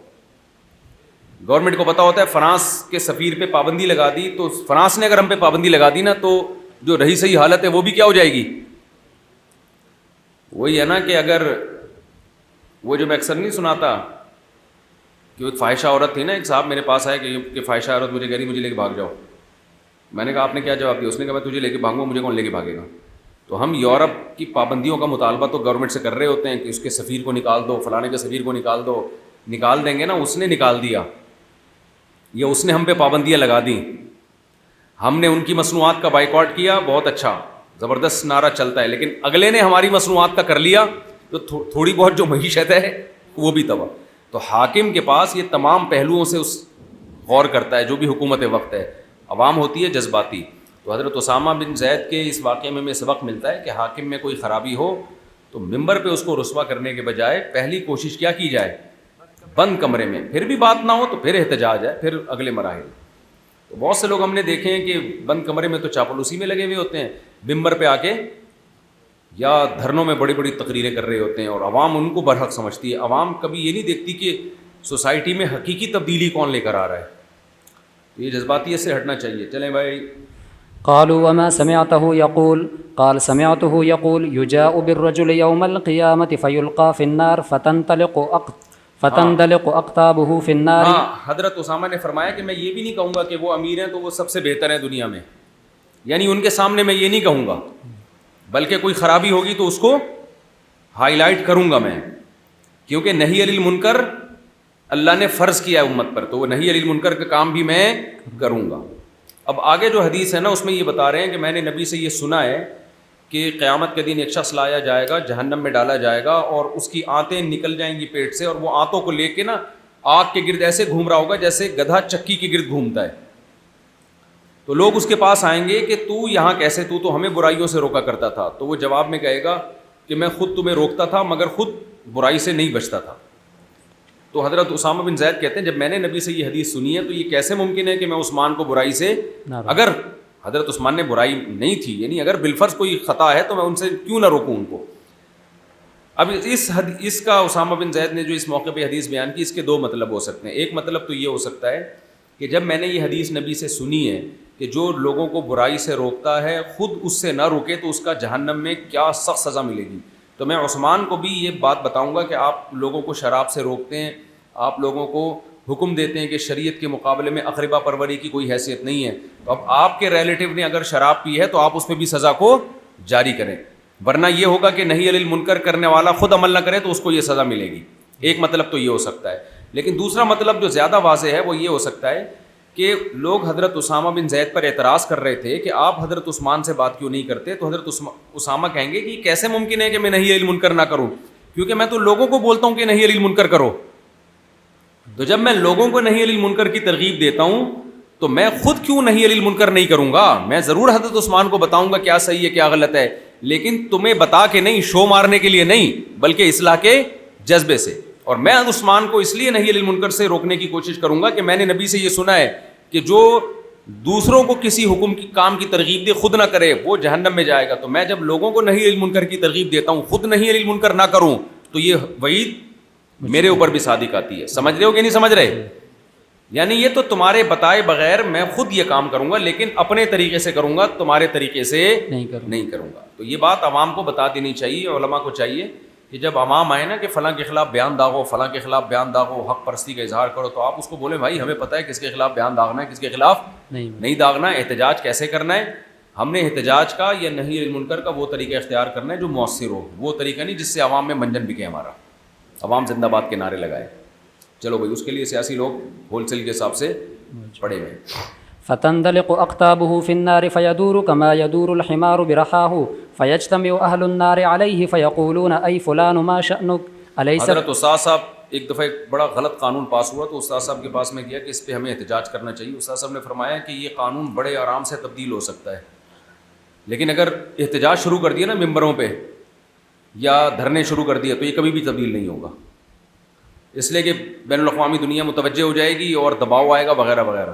گورنمنٹ کو پتہ ہوتا ہے فرانس کے سفیر پہ پابندی لگا دی تو فرانس نے اگر ہم پہ پابندی لگا دی نا تو جو رہی صحیح حالت ہے وہ بھی کیا ہو جائے گی. وہی ہے نا کہ اگر وہ جو میں اکثر نہیں سناتا کہ ایک فاحشہ عورت تھی نا، ایک صاحب میرے پاس آئے کہ فاحشہ عورت مجھے کہہ رہی مجھے لے کے بھاگ جاؤ. میں نے کہا آپ نے کیا جواب دیا؟ اس نے کہا میں تجھے لے کے بھاگوں، مجھے کون لے کے بھاگے گا. تو ہم یورپ کی پابندیوں کا مطالبہ تو گورنمنٹ سے کر رہے ہوتے ہیں کہ اس کے سفیر کو نکال دو، فلانے کے سفیر کو نکال دو. نکال دیں گے نا، اس نے نکال دیا یا اس نے ہم پہ پابندیاں لگا دیں، ہم نے ان کی مصنوعات کا بائیکاٹ کیا، بہت اچھا زبردست نعرہ چلتا ہے، لیکن اگلے نے ہماری مصنوعات کا کر لیا تو تھوڑی بہت جو معیشت ہے وہ بھی تباہ. تو حاکم کے پاس یہ تمام پہلوؤں سے اس غور کرتا ہے جو بھی حکومت وقت ہے. عوام ہوتی ہے جذباتی. تو حضرت اسامہ بن زید کے اس واقعے میں سبق ملتا ہے کہ حاکم میں کوئی خرابی ہو تو ممبر پہ اس کو رسوا کرنے کے بجائے پہلی کوشش کیا کی جائے؟ بند کمرے میں. پھر بھی بات نہ ہو تو پھر احتجاج ہے، پھر اگلے مراحل. تو بہت سے لوگ ہم نے دیکھے ہیں کہ بند کمرے میں تو چاپلوسی میں لگے ہوئے ہوتے ہیں، ممبر پہ آ کے یا دھرنوں میں بڑی بڑی تقریریں کر رہے ہوتے ہیں، اور عوام ان کو برحق سمجھتی ہے. عوام کبھی یہ نہیں دیکھتی کہ سوسائٹی میں حقیقی تبدیلی کون لے کر آ رہا ہے. تو یہ جذباتیت سے ہٹنا چاہیے. چلیں بھائی. قالوا وما سمعته يقول قال سمعته يقول يجاء بالرجل يوم القيامة فيلقى في النار فتندلق اقطابه في النار. ہاں، حضرت اسامہ نے فرمایا کہ میں یہ بھی نہیں کہوں گا کہ وہ امیر ہیں تو وہ سب سے بہتر ہیں دنیا میں، یعنی ان کے سامنے میں یہ نہیں کہوں گا، بلکہ کوئی خرابی ہوگی تو اس کو ہائی لائٹ کروں گا میں، کیونکہ نہی علی المنکر اللہ نے فرض کیا ہے امت پر، تو وہ نہی علی المنکر کا کام بھی میں کروں گا. اب آگے جو حدیث ہے نا اس میں یہ بتا رہے ہیں کہ میں نے نبی سے یہ سنا ہے کہ قیامت کے دن ایک شخص لایا جائے گا، جہنم میں ڈالا جائے گا، اور اس کی آنتیں نکل جائیں گی پیٹ سے، اور وہ آنتوں کو لے کے نا آگ کے گرد ایسے گھوم رہا ہوگا جیسے گدھا چکی کے گرد گھومتا ہے. تو لوگ اس کے پاس آئیں گے کہ تو یہاں کیسے، تو ہمیں برائیوں سے روکا کرتا تھا. تو وہ جواب میں کہے گا کہ میں خود تمہیں روکتا تھا مگر خود برائی سے نہیں بچتا تھا. تو حضرت اسامہ بن زید کہتے ہیں جب میں نے نبی سے یہ حدیث سنی ہے تو یہ کیسے ممکن ہے کہ میں عثمان کو برائی سے, اگر حضرت عثمان نے برائی نہیں تھی, یعنی اگر بالفرض کوئی خطا ہے تو میں ان سے کیوں نہ روکوں ان کو. اب اس کا اسامہ بن زید نے جو اس موقع پہ حدیث بیان کی, اس کے دو مطلب ہو سکتے ہیں. ایک مطلب تو یہ ہو سکتا ہے کہ جب میں نے یہ حدیث نبی سے سنی ہے کہ جو لوگوں کو برائی سے روکتا ہے خود اس سے نہ روکے تو اس کا جہنم میں کیا سخت سزا ملے گی, تو میں عثمان کو بھی یہ بات بتاؤں گا کہ آپ لوگوں کو شراب سے روکتے ہیں, آپ لوگوں کو حکم دیتے ہیں کہ شریعت کے مقابلے میں اقربا پروری کی کوئی حیثیت نہیں ہے, تو اب آپ کے ریلیٹیو نے اگر شراب پی ہے تو آپ اس پہ بھی سزا کو جاری کریں, ورنہ یہ ہوگا کہ نہی علی المنکر کرنے والا خود عمل نہ کرے تو اس کو یہ سزا ملے گی. ایک مطلب تو یہ ہو سکتا ہے. لیکن دوسرا مطلب جو زیادہ واضح ہے وہ یہ ہو سکتا ہے کہ لوگ حضرت اسامہ بن زید پر اعتراض کر رہے تھے کہ آپ حضرت عثمان سے بات کیوں نہیں کرتے, تو حضرت اسامہ کہیں گے کہ کیسے ممکن ہے کہ میں نہی علی المنکر نہ کروں, کیونکہ میں تو لوگوں کو بولتا ہوں کہ نہی علی المنکر کرو. تو جب میں لوگوں کو نہی علی المنکر کی ترغیب دیتا ہوں تو میں خود کیوں نہی علی المنکر نہیں کروں گا. میں ضرور حضرت عثمان کو بتاؤں گا کیا صحیح ہے کیا غلط ہے, لیکن تمہیں بتا کے نہیں, شو مارنے کے لیے نہیں, بلکہ اصلاح کے جذبے سے. اور میں عثمان کو اس لیے نہی علی المنکر سے روکنے کی کوشش کروں گا کہ میں نے نبی سے یہ سنا ہے کہ جو دوسروں کو کسی حکم کی کام کی ترغیب دے خود نہ کرے وہ جہنم میں جائے گا. تو میں جب لوگوں کو نہی علی المنکر کی ترغیب دیتا ہوں خود نہی علی المنکر نہ کروں تو یہ وعید میرے اوپر بھی صادق آتی ہے. سمجھ رہے ہو کہ نہیں سمجھ رہے؟ یعنی یہ تو تمہارے بتائے بغیر میں خود یہ کام کروں گا, لیکن اپنے طریقے سے کروں گا, تمہارے طریقے سے نہیں کروں گا. تو یہ بات عوام کو بتا دینی چاہیے, علماء کو چاہیے کہ جب عوام آئے نا کہ فلاں کے خلاف بیان داغو, فلاں کے خلاف بیان داغو, حق پرستی کا اظہار کرو, تو آپ اس کو بولیں بھائی ہمیں پتہ ہے کس کے خلاف بیان داغنا ہے کس کے خلاف نہیں داغنا ہے, احتجاج کیسے کرنا ہے. ہم نے احتجاج کا یا نہی علی المنکر کا وہ طریقہ اختیار کرنا ہے جو مؤثر ہو, وہ طریقہ نہیں جس سے عوام میں منجن بکے, ہمارا عوام زندہ باد کے نعرے لگائے. چلو بھائی, اس کے لیے سیاسی لوگ ہول سیل کے حساب سے پڑے ہوئے. فتندلق اقطابه في النار فيدور كما يدور الحمار برحاه فيجتمع اهل النار عليه فيقولون اي فلان ما شأنك اليس. حضرت استاد صاحب ایک دفعہ ایک بڑا غلط قانون پاس ہوا تو استاد صاحب کے پاس میں گیا کہ اس پہ ہمیں احتجاج کرنا چاہیے. استاد صاحب نے فرمایا کہ یہ قانون بڑے آرام سے تبدیل ہو سکتا ہے, لیکن اگر احتجاج شروع کر دیا نا ممبروں پہ یا دھرنے شروع کر دیا تو یہ کبھی بھی تبدیل نہیں ہوگا, اس لیے کہ بین الاقوامی دنیا متوجہ ہو جائے گی اور دباؤ آئے گا وغیرہ وغیرہ.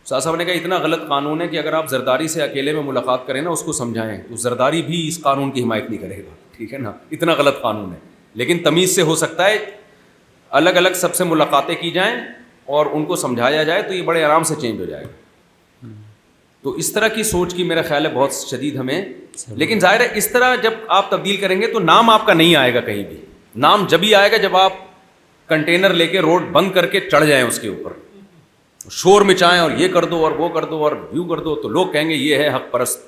استاد صاحب نے کہا اتنا غلط قانون ہے کہ اگر آپ زرداری سے اکیلے میں ملاقات کریں نا, اس کو سمجھائیں, تو زرداری بھی اس قانون کی حمایت نہیں کرے گا, ٹھیک ہے نا, اتنا غلط قانون ہے. لیکن تمیز سے ہو سکتا ہے, الگ الگ سب سے ملاقاتیں کی جائیں اور ان کو سمجھایا جائے تو یہ بڑے آرام سے چینج ہو جائے گا. تو اس طرح کی سوچ کی میرا خیال ہے بہت شدید ہمیں, لیکن ظاہر ہے اس طرح جب آپ تبدیل کریں گے تو نام آپ کا نہیں آئے گا کہیں بھی. نام جب ہی آئے گا جب آپ کنٹینر لے کے روڈ بند کر کے چڑھ جائیں اس کے اوپر, شور مچائیں اور یہ کر دو اور وہ کر دو اور یوں کر دو, تو لوگ کہیں گے یہ ہے حق پرست,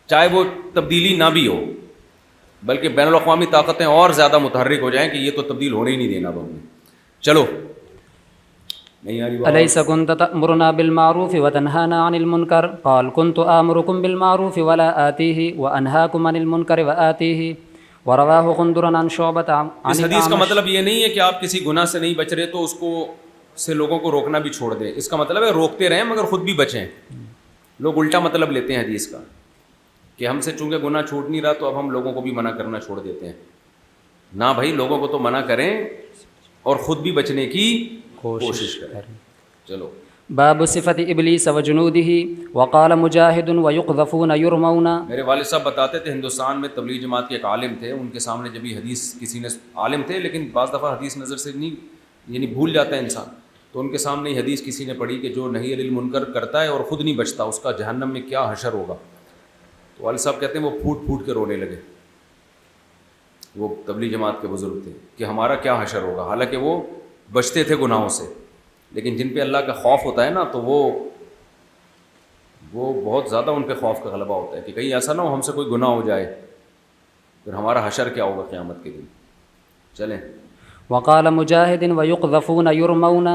چاہے وہ تبدیلی نہ بھی ہو, بلکہ بین الاقوامی طاقتیں اور زیادہ متحرک ہو جائیں کہ یہ تو تبدیل ہونے ہی نہیں دینا ہم نے. چلو نہیں آ رہی بات. أليس كنت تأمرنا بالمعروف وتنهانا عن المنكر قال كنت آمركم بالمعروف ولا آتيه وأنهاكم عن المنكر وآتيه. ورواه غندر عن شعبة عن اس حدیث کا مطلب یہ نہیں ہے کہ آپ کسی گناہ سے نہیں بچ رہے تو اس کو سے لوگوں کو روکنا بھی چھوڑ دیں. اس کا مطلب ہے روکتے رہیں مگر خود بھی بچیں. لوگ الٹا مطلب لیتے ہیں حدیث کا کہ ہم سے چونکہ گناہ چھوٹ نہیں رہا تو اب ہم لوگوں کو بھی منع کرنا چھوڑ دیتے ہیں. نہ بھائی, لوگوں کو تو منع کریں اور خود بھی بچنے کی کوشش کریں. چلو. باب صفت ابلیس وجنوده وقال مجاہد ويقذفون يرمون. میرے والد صاحب بتاتے تھے ہندوستان میں تبلیغ جماعت کے ایک عالم تھے, ان کے سامنے جب یہ حدیث کسی نے, عالم تھے لیکن بعض دفعہ حدیث نظر سے نہیں, یعنی بھول جاتا ہے انسان, تو ان کے سامنے یہ حدیث کسی نے پڑھی کہ جو نہی علی المنکر کرتا ہے اور خود نہیں بچتا اس کا جہنم میں کیا حشر ہوگا. تو والد صاحب کہتے ہیں وہ پھوٹ پھوٹ کے رونے لگے. وہ تبلیغ جماعت کے بزرگ تھے کہ ہمارا کیا حشر ہوگا, حالانکہ وہ بچتے تھے گناہوں سے, لیکن جن پہ اللہ کا خوف ہوتا ہے نا تو وہ بہت زیادہ ان پہ خوف کا غلبہ ہوتا ہے کہ کہیں ایسا نہ ہو ہم سے کوئی گناہ ہو جائے, پھر ہمارا حشر کیا ہوگا قیامت کے دن. چلیں. وقال مجاہد ويقذفون يرمون.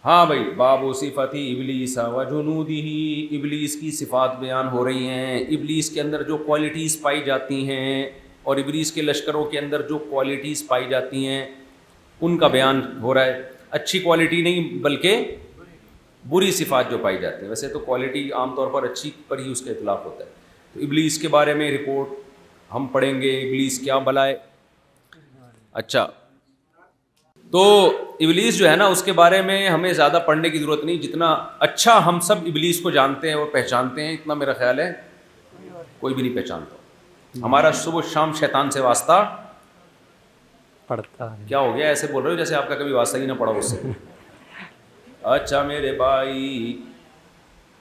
ہاں بھائی, باب صفات ابلیس و جنودہ, ابلیس کی صفات بیان ہو رہی ہیں. ابلیس کے اندر جو کوالٹیز پائی جاتی ہیں اور ابلیس کے لشکروں کے اندر جو کوالٹیز پائی جاتی ہیں ان کا بیان ہو رہا ہے. اچھی کوالٹی نہیں بلکہ بری صفات جو پائی جاتی ہیں. ویسے تو کوالٹی عام طور پر اچھی پر ہی اس کا اطلاق ہوتا ہے. تو ابلیس کے بارے میں رپورٹ ہم پڑھیں گے, ابلیس کیا بلا ہے. اچھا تو ابلیس جو ہے نا اس کے بارے میں ہمیں زیادہ پڑھنے کی ضرورت نہیں، جتنا اچھا ہم سب ابلیس کو جانتے ہیں اور پہچانتے ہیں اتنا میرا خیال ہے کوئی بھی نہیں پہچانتا. ہمارا صبح شام شیطان سے واسطہ پڑھتا ہے. کیا ہو گیا ایسے بول رہے ہو جیسے آپ کا کبھی واسطہ ہی نہ پڑا اس سے. اچھا میرے بھائی،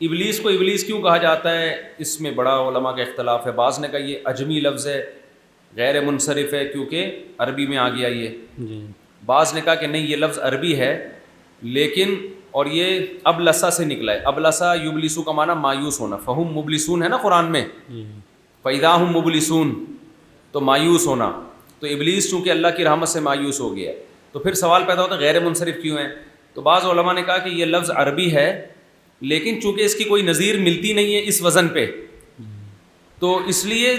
ابلیس کو ابلیس کیوں کہا جاتا ہے اس میں بڑا علماء کا اختلاف ہے. بعض نے کہا یہ عجمی لفظ ہے، غیر منصرف ہے کیونکہ عربی میں آ گیا یہ. جی. بعض نے کہا کہ نہیں یہ لفظ عربی ہے لیکن اور یہ ابلسا سے نکلا ہے. ابلسا یبلسو کا معنی مایوس ہونا، فہم مبلسون ہے نا قرآن میں، فَإِذَا هُمْ مُبْلِسُونَ تو مایوس ہونا. تو ابلیس چونکہ اللہ کی رحمت سے مایوس ہو گیا ہے تو پھر سوال پیدا ہوتا ہے غیر منصرف کیوں ہے. تو بعض علماء نے کہا کہ یہ لفظ عربی ہے لیکن چونکہ اس کی کوئی نظیر ملتی نہیں ہے اس وزن پہ تو اس لیے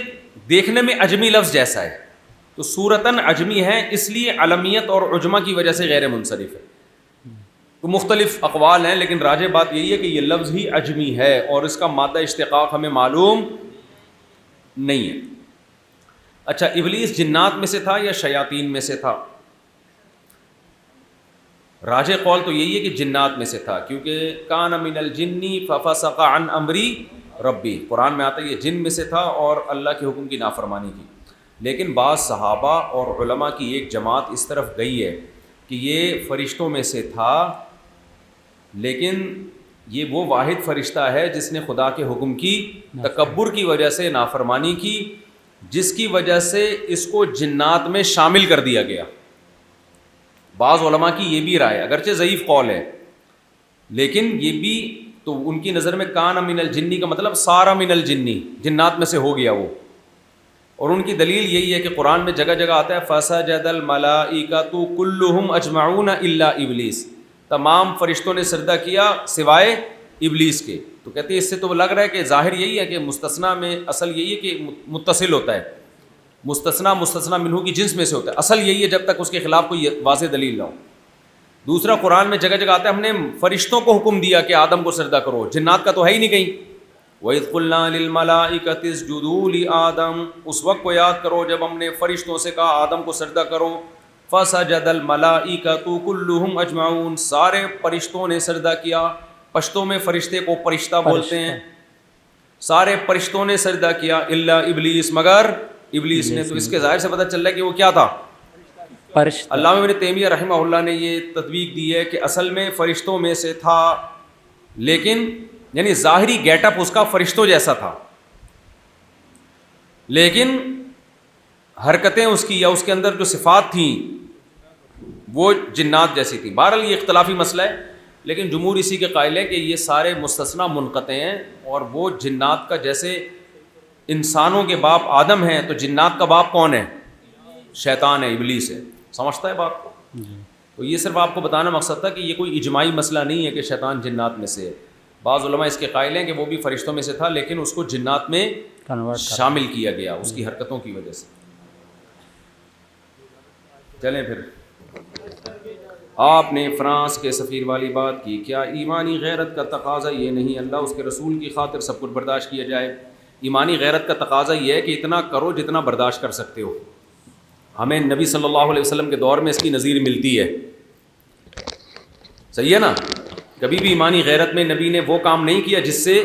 دیکھنے میں عجمی لفظ جیسا ہے، تو صورتاً عجمی ہے اس لیے علمیت اور عجمہ کی وجہ سے غیر منصرف ہے. تو مختلف اقوال ہیں لیکن راجح بات یہی ہے کہ یہ لفظ ہی عجمی ہے اور اس کا مادہ اشتقاق ہمیں معلوم نہیں ہے. اچھا ابلیس جنات میں سے تھا یا شیاطین میں سے تھا؟ راجح قول تو یہی ہے کہ جنات میں سے تھا کیونکہ کان من الجن ففسق عن امری ربی، قرآن میں آتا ہے یہ جن میں سے تھا اور اللہ کے حکم کی نافرمانی کی. لیکن بعض صحابہ اور علماء کی ایک جماعت اس طرف گئی ہے کہ یہ فرشتوں میں سے تھا لیکن یہ وہ واحد فرشتہ ہے جس نے خدا کے حکم کی تکبر کی وجہ سے نافرمانی کی، جس کی وجہ سے اس کو جنات میں شامل کر دیا گیا. بعض علماء کی یہ بھی رائے، اگرچہ ضعیف قول ہے لیکن یہ بھی تو ان کی نظر میں کان من الجنی کا مطلب سارا من الجنی، جنات میں سے ہو گیا وہ. اور ان کی دلیل یہی ہے کہ قرآن میں جگہ جگہ آتا ہے فسجد الملائکۃ کلھم اجمعون الا ابلیس، تمام فرشتوں نے سجدہ کیا سوائے ابلیس کے. تو کہتے ہیں اس سے تو لگ رہا ہے کہ ظاہر یہی ہے کہ مستثنیٰ میں اصل یہی ہے کہ متصل ہوتا ہے، مستثنیٰ منہ کی جنس میں سے ہوتا ہے، اصل یہی ہے جب تک اس کے خلاف کوئی واضح دلیل نہ ہو. دوسرا قرآن میں جگہ جگہ آتا ہے ہم نے فرشتوں کو حکم دیا کہ آدم کو سجدہ کرو، جنات کا تو ہے ہی نہیں کہیں. وَإِذْ قُلْنَا لِلْمَلَائِكَةِ اسْجُدُوا لِآدَمَ، اس وقت کو یاد کرو جب ہم نے فرشتوں سے کہا آدم کو سجدہ کرو. فَسَجَدَ الْمَلَائِكَةُ كُلُّهُمْ أَجْمَعُونَ، سارے فرشتوں نے سجدہ کیا. پشتوں میں فرشتے کو فرشتہ بولتے ہیں. سارے فرشتوں نے سجدہ کیا الا ابلیس، مگر ابلیس نے. تو اس کے ظاہر سے پتہ چل رہا ہے کہ وہ کیا تھا؟ فرشتہ. علامہ ابن تیمیہ رحمہ اللہ نے یہ تطبیق دی ہے کہ اصل میں فرشتوں میں سے تھا لیکن یعنی ظاہری گیٹ اپ اس کا فرشتوں جیسا تھا لیکن حرکتیں اس کی یا اس کے اندر جو صفات تھیں وہ جنات جیسی تھیں. بہرحال یہ اختلافی مسئلہ ہے لیکن جمہور اسی کے قائل ہے کہ یہ سارے مستثنیٰ منقطع ہیں اور وہ جنات کا جیسے انسانوں کے باپ آدم ہیں تو جنات کا باپ کون ہے؟ شیطان ہے، ابلیس ہے. سمجھتا ہے بات کو؟ تو یہ صرف آپ کو بتانا مقصد تھا کہ یہ کوئی اجماعی مسئلہ نہیں ہے کہ شیطان جنات میں سے ہے. بعض علماء اس کے قائل ہیں کہ وہ بھی فرشتوں میں سے تھا لیکن اس کو جنات میں شامل کیا گیا اس کی حرکتوں کی وجہ سے. چلیں پھر، آپ نے فرانس کے سفیر والی بات کی، کیا ایمانی غیرت کا تقاضا یہ نہیں اللہ اس کے رسول کی خاطر سب کچھ برداشت کیا جائے؟ ایمانی غیرت کا تقاضا یہ ہے کہ اتنا کرو جتنا برداشت کر سکتے ہو. ہمیں نبی صلی اللہ علیہ وسلم کے دور میں اس کی نظیر ملتی ہے. صحیح ہے نا؟ کبھی بھی ایمانی غیرت میں نبی نے وہ کام نہیں کیا جس سے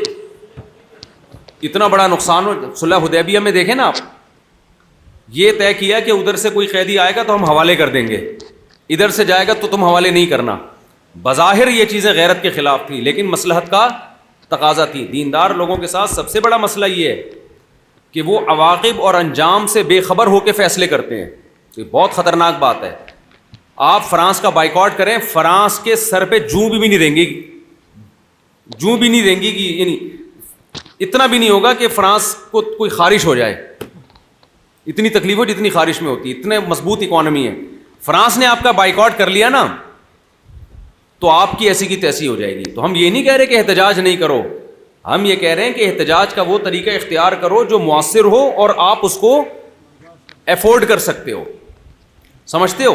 اتنا بڑا نقصان ہو. صلح حدیبیہ میں دیکھیں نا آپ، یہ طے کیا کہ ادھر سے کوئی قیدی آئے گا تو ہم حوالے کر دیں گے، ادھر سے جائے گا تو تم حوالے نہیں کرنا. بظاہر یہ چیزیں غیرت کے خلاف تھی لیکن مصلحت کا تقاضا تھی. دیندار لوگوں کے ساتھ سب سے بڑا مسئلہ یہ ہے کہ وہ عواقب اور انجام سے بے خبر ہو کے فیصلے کرتے ہیں. یہ بہت خطرناک بات ہے. آپ فرانس کا بائیکاٹ کریں، فرانس کے سر پہ جوں بھی نہیں دیں گی، جوں بھی نہیں دیں گی کہ یعنی اتنا بھی نہیں ہوگا کہ فرانس کو کوئی خارش ہو جائے. اتنی تکلیف ہو جتنی خارش میں ہوتی ہے، اتنے مضبوط اکانومی ہے. فرانس نے آپ کا بائیکاٹ کر لیا نا تو آپ کی ایسی کی تیسی ہو جائے گی. تو ہم یہ نہیں کہہ رہے کہ احتجاج نہیں کرو، ہم یہ کہہ رہے ہیں کہ احتجاج کا وہ طریقہ اختیار کرو جو مؤثر ہو اور آپ اس کو افورڈ کر سکتے ہو. سمجھتے ہو؟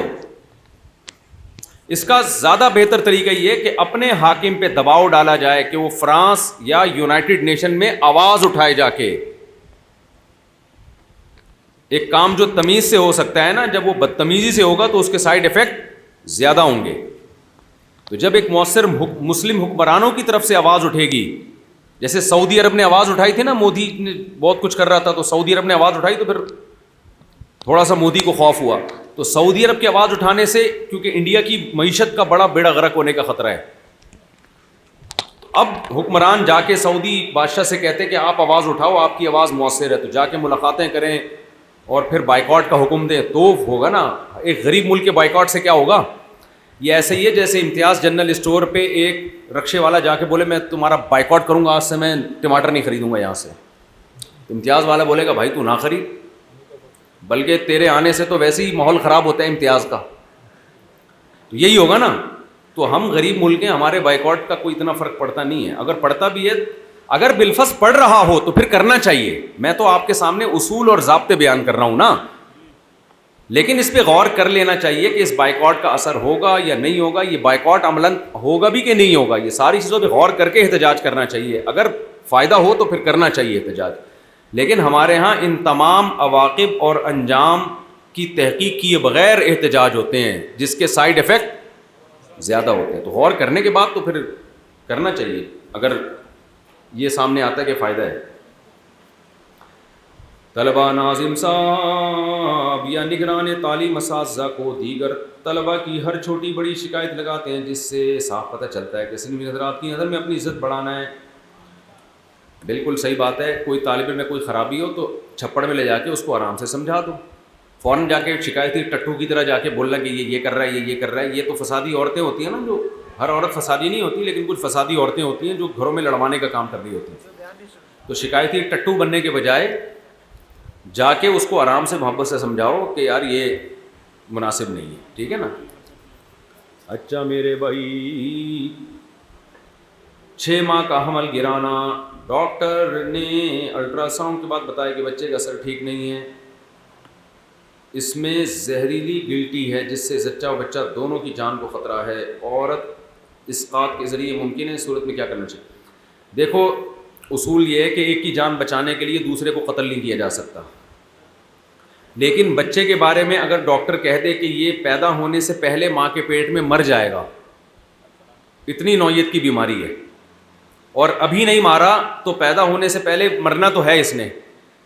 اس کا زیادہ بہتر طریقہ یہ کہ اپنے حاکم پہ دباؤ ڈالا جائے کہ وہ فرانس یا یونائٹڈ نیشن میں آواز اٹھائے جا کے. ایک کام جو تمیز سے ہو سکتا ہے نا، جب وہ بدتمیزی سے ہوگا تو اس کے سائیڈ ایفیکٹ زیادہ ہوں گے. تو جب ایک مؤثر مسلم حکمرانوں کی طرف سے آواز اٹھے گی، جیسے سعودی عرب نے آواز اٹھائی تھی نا، مودی نے بہت کچھ کر رہا تھا تو سعودی عرب نے آواز اٹھائی تو پھر تھوڑا سا مودی کو خوف ہوا. تو سعودی عرب کی آواز اٹھانے سے کیونکہ انڈیا کی معیشت کا بڑا بیڑا غرق ہونے کا خطرہ ہے، اب حکمران جا کے سعودی بادشاہ سے کہتے کہ آپ آواز اٹھاؤ، آپ کی آواز مؤثر ہے، تو جا کے ملاقاتیں کریں اور پھر بائیکاٹ کا حکم دیں تو ہوگا نا. ایک غریب ملک کے بائیکاٹ سے کیا ہوگا؟ یہ ایسے ہی ہے جیسے امتیاز جنرل اسٹور پہ ایک رکشے والا جا کے بولے میں تمہارا بائیکاٹ کروں گا، آج سے میں ٹماٹر نہیں خریدوں گا یہاں سے. امتیاز والا بولے گا بھائی تو نہ خرید، بلکہ تیرے آنے سے تو ویسے ہی ماحول خراب ہوتا ہے امتیاز کا. تو یہی ہوگا نا. تو ہم غریب ملک ہیں، ہمارے بائیکاٹ کا کوئی اتنا فرق پڑتا نہیں ہے. اگر پڑتا بھی ہے، اگر بالفرض پڑ رہا ہو تو پھر کرنا چاہیے. میں تو آپ کے سامنے اصول اور ضابطے بیان کر رہا ہوں نا، لیکن اس پہ غور کر لینا چاہیے کہ اس بائیکاٹ کا اثر ہوگا یا نہیں ہوگا، یہ بائیکاٹ عملاً ہوگا بھی کہ نہیں ہوگا. یہ ساری چیزوں پہ غور کر کے احتجاج کرنا چاہیے. اگر فائدہ ہو تو پھر کرنا چاہیے احتجاج. لیکن ہمارے ہاں ان تمام عواقب اور انجام کی تحقیق کیے بغیر احتجاج ہوتے ہیں جس کے سائیڈ ایفیکٹ زیادہ ہوتے ہیں. تو غور کرنے کے بعد تو پھر کرنا چاہیے اگر یہ سامنے آتا ہے کہ فائدہ ہے. طلبہ ناظم صاحب یا نگران تعلیم اساتذہ کو دیگر طلبہ کی ہر چھوٹی بڑی شکایت لگاتے ہیں، جس سے صاف پتہ چلتا ہے کہ سنوی حضرات کی نظر میں اپنی عزت بڑھانا ہے. بالکل صحیح بات ہے. کوئی طالب علم میں کوئی خرابی ہو تو چھپڑ میں لے جا کے اس کو آرام سے سمجھا دو. فوراً جا کے شکایتی ٹٹو کی طرح جا کے بولنا کہ یہ کر رہا ہے، یہ کر رہا ہے. یہ تو فسادی عورتیں ہوتی ہیں نا، جو ہر عورت فسادی نہیں ہوتی لیکن کچھ فسادی عورتیں ہوتی ہیں جو گھروں میں لڑوانے کا کام کر رہی ہوتی ہیں. تو شکایتی ٹٹو بننے کے بجائے جا کے اس کو آرام سے محبت سے سمجھاؤ کہ یار یہ مناسب نہیں ہے. ٹھیک ہے نا. اچھا میرے بھائی، 6 ماہ کا حمل گرانا، ڈاکٹر نے الٹرا ساؤنڈ کے بعد بتایا کہ بچے کا اثر ٹھیک نہیں ہے، اس میں زہریلی گلٹی ہے جس سے زچہ و بچہ دونوں کی جان کو خطرہ ہے. عورت اسقاط کے ذریعے ممکن ہے، صورت میں کیا کرنا چاہیے؟ دیکھو اصول یہ ہے کہ ایک کی جان بچانے کے لیے دوسرے کو قتل نہیں کیا جا سکتا، لیکن بچے کے بارے میں اگر ڈاکٹر کہہ دے کہ یہ پیدا ہونے سے پہلے ماں کے پیٹ میں مر جائے گا، اتنی نوعیت کی بیماری ہے، اور ابھی نہیں مارا تو پیدا ہونے سے پہلے مرنا تو ہے اس نے،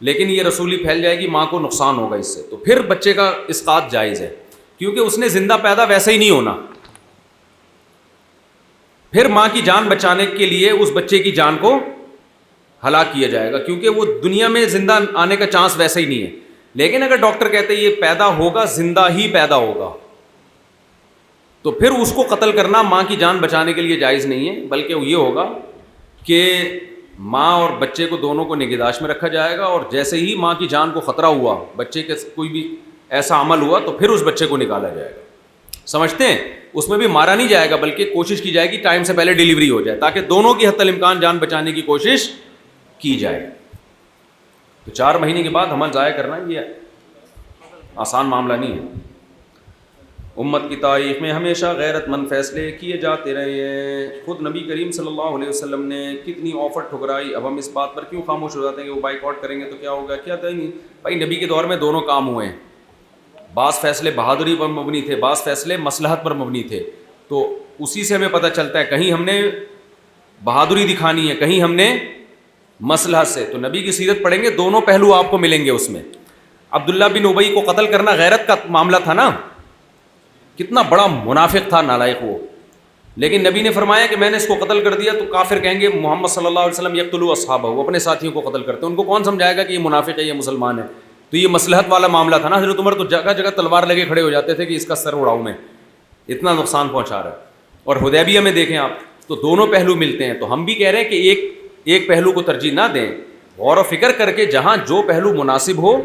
لیکن یہ رسولی پھیل جائے گی، ماں کو نقصان ہوگا اس سے، تو پھر بچے کا اسقاط جائز ہے، کیونکہ اس نے زندہ پیدا ویسے ہی نہیں ہونا. پھر ماں کی جان بچانے کے لیے اس بچے کی جان کو ہلاک کیا جائے گا، کیونکہ وہ دنیا میں زندہ آنے کا چانس ویسے ہی نہیں ہے. لیکن اگر ڈاکٹر کہتے ہیں یہ پیدا ہوگا، زندہ ہی پیدا ہوگا، تو پھر اس کو قتل کرنا ماں کی جان بچانے کے لیے جائز نہیں ہے، بلکہ یہ ہوگا کہ ماں اور بچے کو دونوں کو نگہداشت میں رکھا جائے گا، اور جیسے ہی ماں کی جان کو خطرہ ہوا، بچے کے کوئی بھی ایسا عمل ہوا تو پھر اس بچے کو نکالا جائے گا. سمجھتے ہیں؟ اس میں بھی مارا نہیں جائے گا بلکہ کوشش کی جائے گی ٹائم سے پہلے ڈیلیوری ہو جائے تاکہ دونوں کی حتی الامکان جان بچانے کی کوشش کی جائے. تو 4 مہینے کے بعد حمل ضائع کرنا یہ آسان معاملہ نہیں ہے. امت کی تاریخ میں ہمیشہ غیرت مند فیصلے کیے جاتے رہے ہیں. خود نبی کریم صلی اللہ علیہ وسلم نے کتنی آفر ٹھکرائی. اب ہم اس بات پر کیوں خاموش ہو جاتے ہیں کہ وہ بائیک آؤٹ کریں گے تو کیا ہوگا؟ کیا تھا نہیں بھائی، نبی کے دور میں دونوں کام ہوئے ہیں. بعض فیصلے بہادری پر مبنی تھے، بعض فیصلے مصلحت پر مبنی تھے. تو اسی سے ہمیں پتہ چلتا ہے کہیں ہم نے بہادری دکھانی ہے، کہیں ہم نے مصلحت سے. تو نبی کی سیرت پڑھیں گے، دونوں پہلو آپ کو ملیں گے اس میں. عبداللہ بن ابی کو قتل کرنا غیرت کا معاملہ تھا نا، کتنا بڑا منافق تھا نالائق وہ، لیکن نبی نے فرمایا کہ میں نے اس کو قتل کر دیا تو کافر کہیں گے محمد صلی اللہ علیہ وسلم یقتلوا اصحابہ، وہ اپنے ساتھیوں کو قتل کرتے ہیں. ان کو کون سمجھائے گا کہ یہ منافق ہے، یہ مسلمان ہے؟ تو یہ مصلحت والا معاملہ تھا نا. حضرت عمر تو جگہ جگہ تلوار لگے کھڑے ہو جاتے تھے کہ اس کا سر اڑاؤں میں، اتنا نقصان پہنچا رہا ہے. اور حدیبیہ میں دیکھیں آپ تو دونوں پہلو ملتے ہیں. تو ہم بھی کہہ رہے ہیں کہ ایک پہلو کو ترجیح نہ دیں، غور و فکر کر کے جہاں جو پہلو مناسب ہو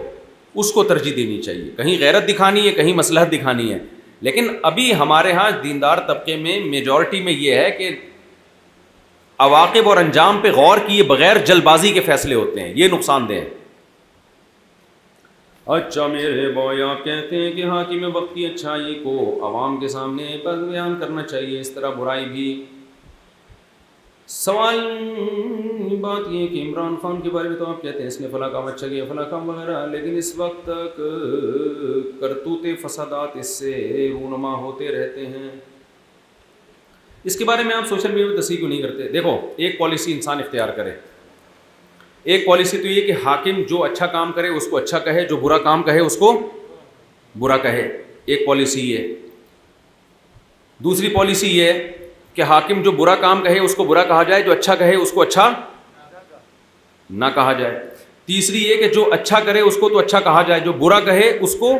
اس کو ترجیح دینی چاہیے. کہیں غیرت دکھانی ہے، کہیں مصلحت دکھانی ہے. لیکن ابھی ہمارے ہاں دیندار طبقے میں میجورٹی میں یہ ہے کہ عواقب اور انجام پہ غور کیے بغیر جلد بازی کے فیصلے ہوتے ہیں، یہ نقصان دہ ہے. اچھا میرے بھائی، آپ کہتے ہیں کہ حاکم وقت کی اچھائی کو عوام کے سامنے بیان کرنا چاہیے، اس طرح برائی بھی. سوال بات یہ ہے کہ عمران خان کے بارے میں تو آپ کہتے ہیں اس نے فلاں کام اچھا کیا فلاں کام وغیرہ، لیکن اس وقت تک کرتوت فسادات اس سے رونما ہوتے رہتے ہیں. اس کے بارے میں آپ سوشل میڈیا پہ تصحیح کیوں نہیں کرتے؟ دیکھو، ایک پالیسی انسان اختیار کرے. ایک پالیسی تو یہ کہ حاکم جو اچھا کام کرے اس کو اچھا کہے، جو برا کام کہے اس کو برا کہے. ایک پالیسی یہ. دوسری پالیسی یہ ہے کہ حاکم جو برا کام کہے اس کو برا کہا جائے، جو اچھا کہے اس کو اچھا نہ کہا جائے. تیسری یہ کہ جو اچھا کرے اس کو تو اچھا کہا جائے، جو برا کہے اس کو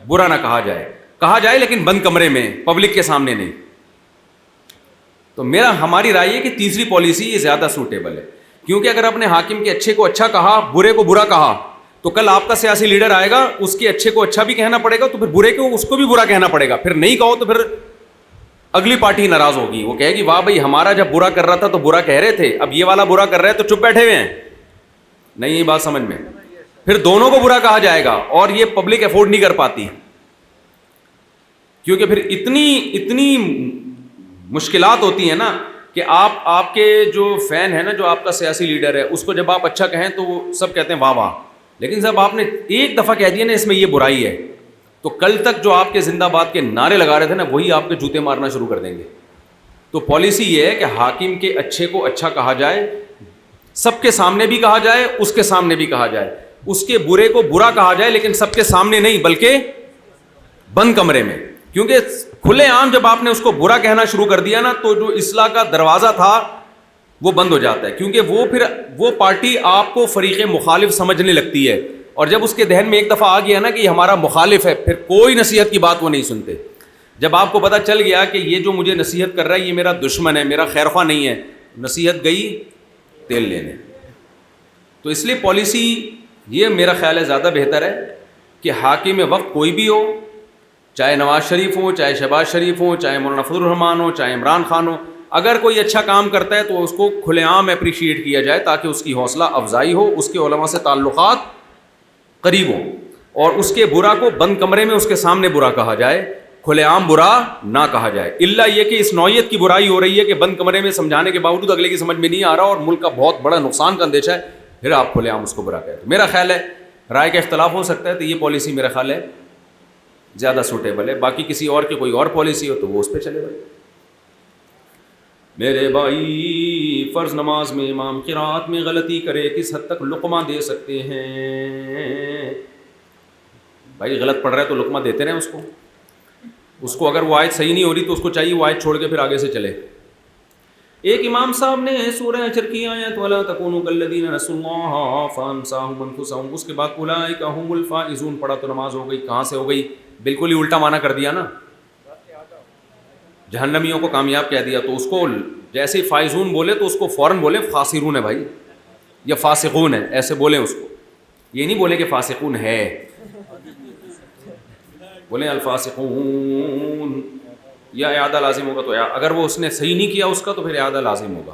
برا نہ کہا جائے لیکن بند کمرے میں، پبلک کے سامنے نہیں. تو ہماری رائے ہے کہ تیسری پالیسی یہ زیادہ سوٹیبل ہے، کیونکہ اگر اپنے حاکم کے اچھے کو اچھا کہا، برے کو برا کہا، تو کل آپ کا سیاسی لیڈر آئے گا، اس کے اچھے کو اچھا بھی کہنا پڑے گا، تو پھر برے کو اس کو بھی برا کہنا پڑے گا. پھر نہیں کہو تو پھر اگلی پارٹی ناراض ہوگی، وہ کہے گی واہ بھائی ہمارا جب برا کر رہا تھا تو برا کہہ رہے تھے، اب یہ والا برا کر رہے ہیں تو چپ بیٹھے ہوئے ہیں. نہیں، یہ بات سمجھ میں. پھر دونوں کو برا کہا جائے گا اور یہ پبلک افورڈ نہیں کر پاتی، کیونکہ پھر اتنی مشکلات ہوتی ہیں نا کہ آپ کے جو فین ہے نا، جو آپ کا سیاسی لیڈر ہے، اس کو جب آپ اچھا کہیں تو وہ سب کہتے ہیں واہ واہ، لیکن جب آپ نے ایک دفعہ کہہ دیا نا اس میں یہ برائی ہے، تو کل تک جو آپ کے زندہ باد کے نعرے لگا رہے تھے نا، وہی آپ کے جوتے مارنا شروع کر دیں گے. تو پالیسی یہ ہے کہ حاکم کے اچھے کو اچھا کہا جائے، سب کے سامنے بھی کہا جائے، اس کے سامنے بھی کہا جائے. اس کے برے کو برا کہا جائے لیکن سب کے سامنے نہیں، بلکہ بند کمرے میں. کیونکہ کھلے عام جب آپ نے اس کو برا کہنا شروع کر دیا نا، تو جو اصلاح کا دروازہ تھا وہ بند ہو جاتا ہے، کیونکہ پھر وہ پارٹی آپ کو فریق مخالف سمجھنے لگتی ہے، اور جب اس کے ذہن میں ایک دفعہ آ گیا نا کہ یہ ہمارا مخالف ہے، پھر کوئی نصیحت کی بات وہ نہیں سنتے. جب آپ کو پتہ چل گیا کہ یہ جو مجھے نصیحت کر رہا ہے یہ میرا دشمن ہے، میرا خیر خواہ نہیں ہے، نصیحت گئی تیل لینے. تو اس لیے پالیسی یہ میرا خیال ہے زیادہ بہتر ہے کہ حاکم وقت کوئی بھی ہو، چاہے نواز شریف ہو، چاہے شہباز شریف ہو، چاہے مولانا فضل الرحمان ہو، چاہے عمران خان ہو، اگر کوئی اچھا کام کرتا ہے تو اس کو کھلے عام اپریشیٹ کیا جائے تاکہ اس کی حوصلہ افزائی ہو، اس کے علماء سے تعلقات قریب ہوں، اور اس کے برا کو بند کمرے میں اس کے سامنے برا کہا جائے، کھلے عام برا نہ کہا جائے. الا یہ کہ اس نوعیت کی برائی ہو رہی ہے کہ بند کمرے میں سمجھانے کے باوجود اگلے کی سمجھ میں نہیں آ رہا اور ملک کا بہت بڑا نقصان کا اندیشہ ہے، پھر آپ کھلے عام اس کو برا کہتے. میرا خیال ہے رائے کا اختلاف ہو سکتا ہے، تو یہ پالیسی میرا خیال ہے زیادہ سوٹیبل ہے. باقی کسی اور کی کوئی اور پالیسی ہو تو وہ اس پہ چلے بھائی. میرے بھائی، فرض نماز میں امام قرات میں غلطی کرے کس حد تک لقمہ دے سکتے ہیں؟ بھائی غلط پڑھ رہا ہے تو لقمہ دیتے رہیں اس کو اگر وہ آیت صحیح نہیں ہو رہی تو اس کو چاہیے وہ آیت چھوڑ کے پھر آگے سے چلے. ایک امام صاحب نے سورہ حشر کی آیت وَلَا تَكُونُوا كَالَّذِينَ نَسُوا اللَّهَ فَأَنسَاهُمْ أَنفُسَهُمْ، اس کے بعد أُولَٰئِكَ هُمُ الْفَائِزُونَ پڑھا تو نماز ہو گئی. کہاں سے ہو گئی؟ بالکل ہی الٹا معنی کر دیا نا، جہنمیوں کو کامیاب کہہ دیا. تو اس کو جیسے ہی فائزون بولے تو اس کو فوراً بولے خاسرون ہے بھائی، یا فاسقون ہے، ایسے بولیں اس کو. یہ نہیں بولے کہ فاسقون ہے، بولیں الفاسقون. یا اعادہ لازم ہوگا، تو اگر وہ اس نے صحیح نہیں کیا اس کا تو پھر اعادہ لازم ہوگا،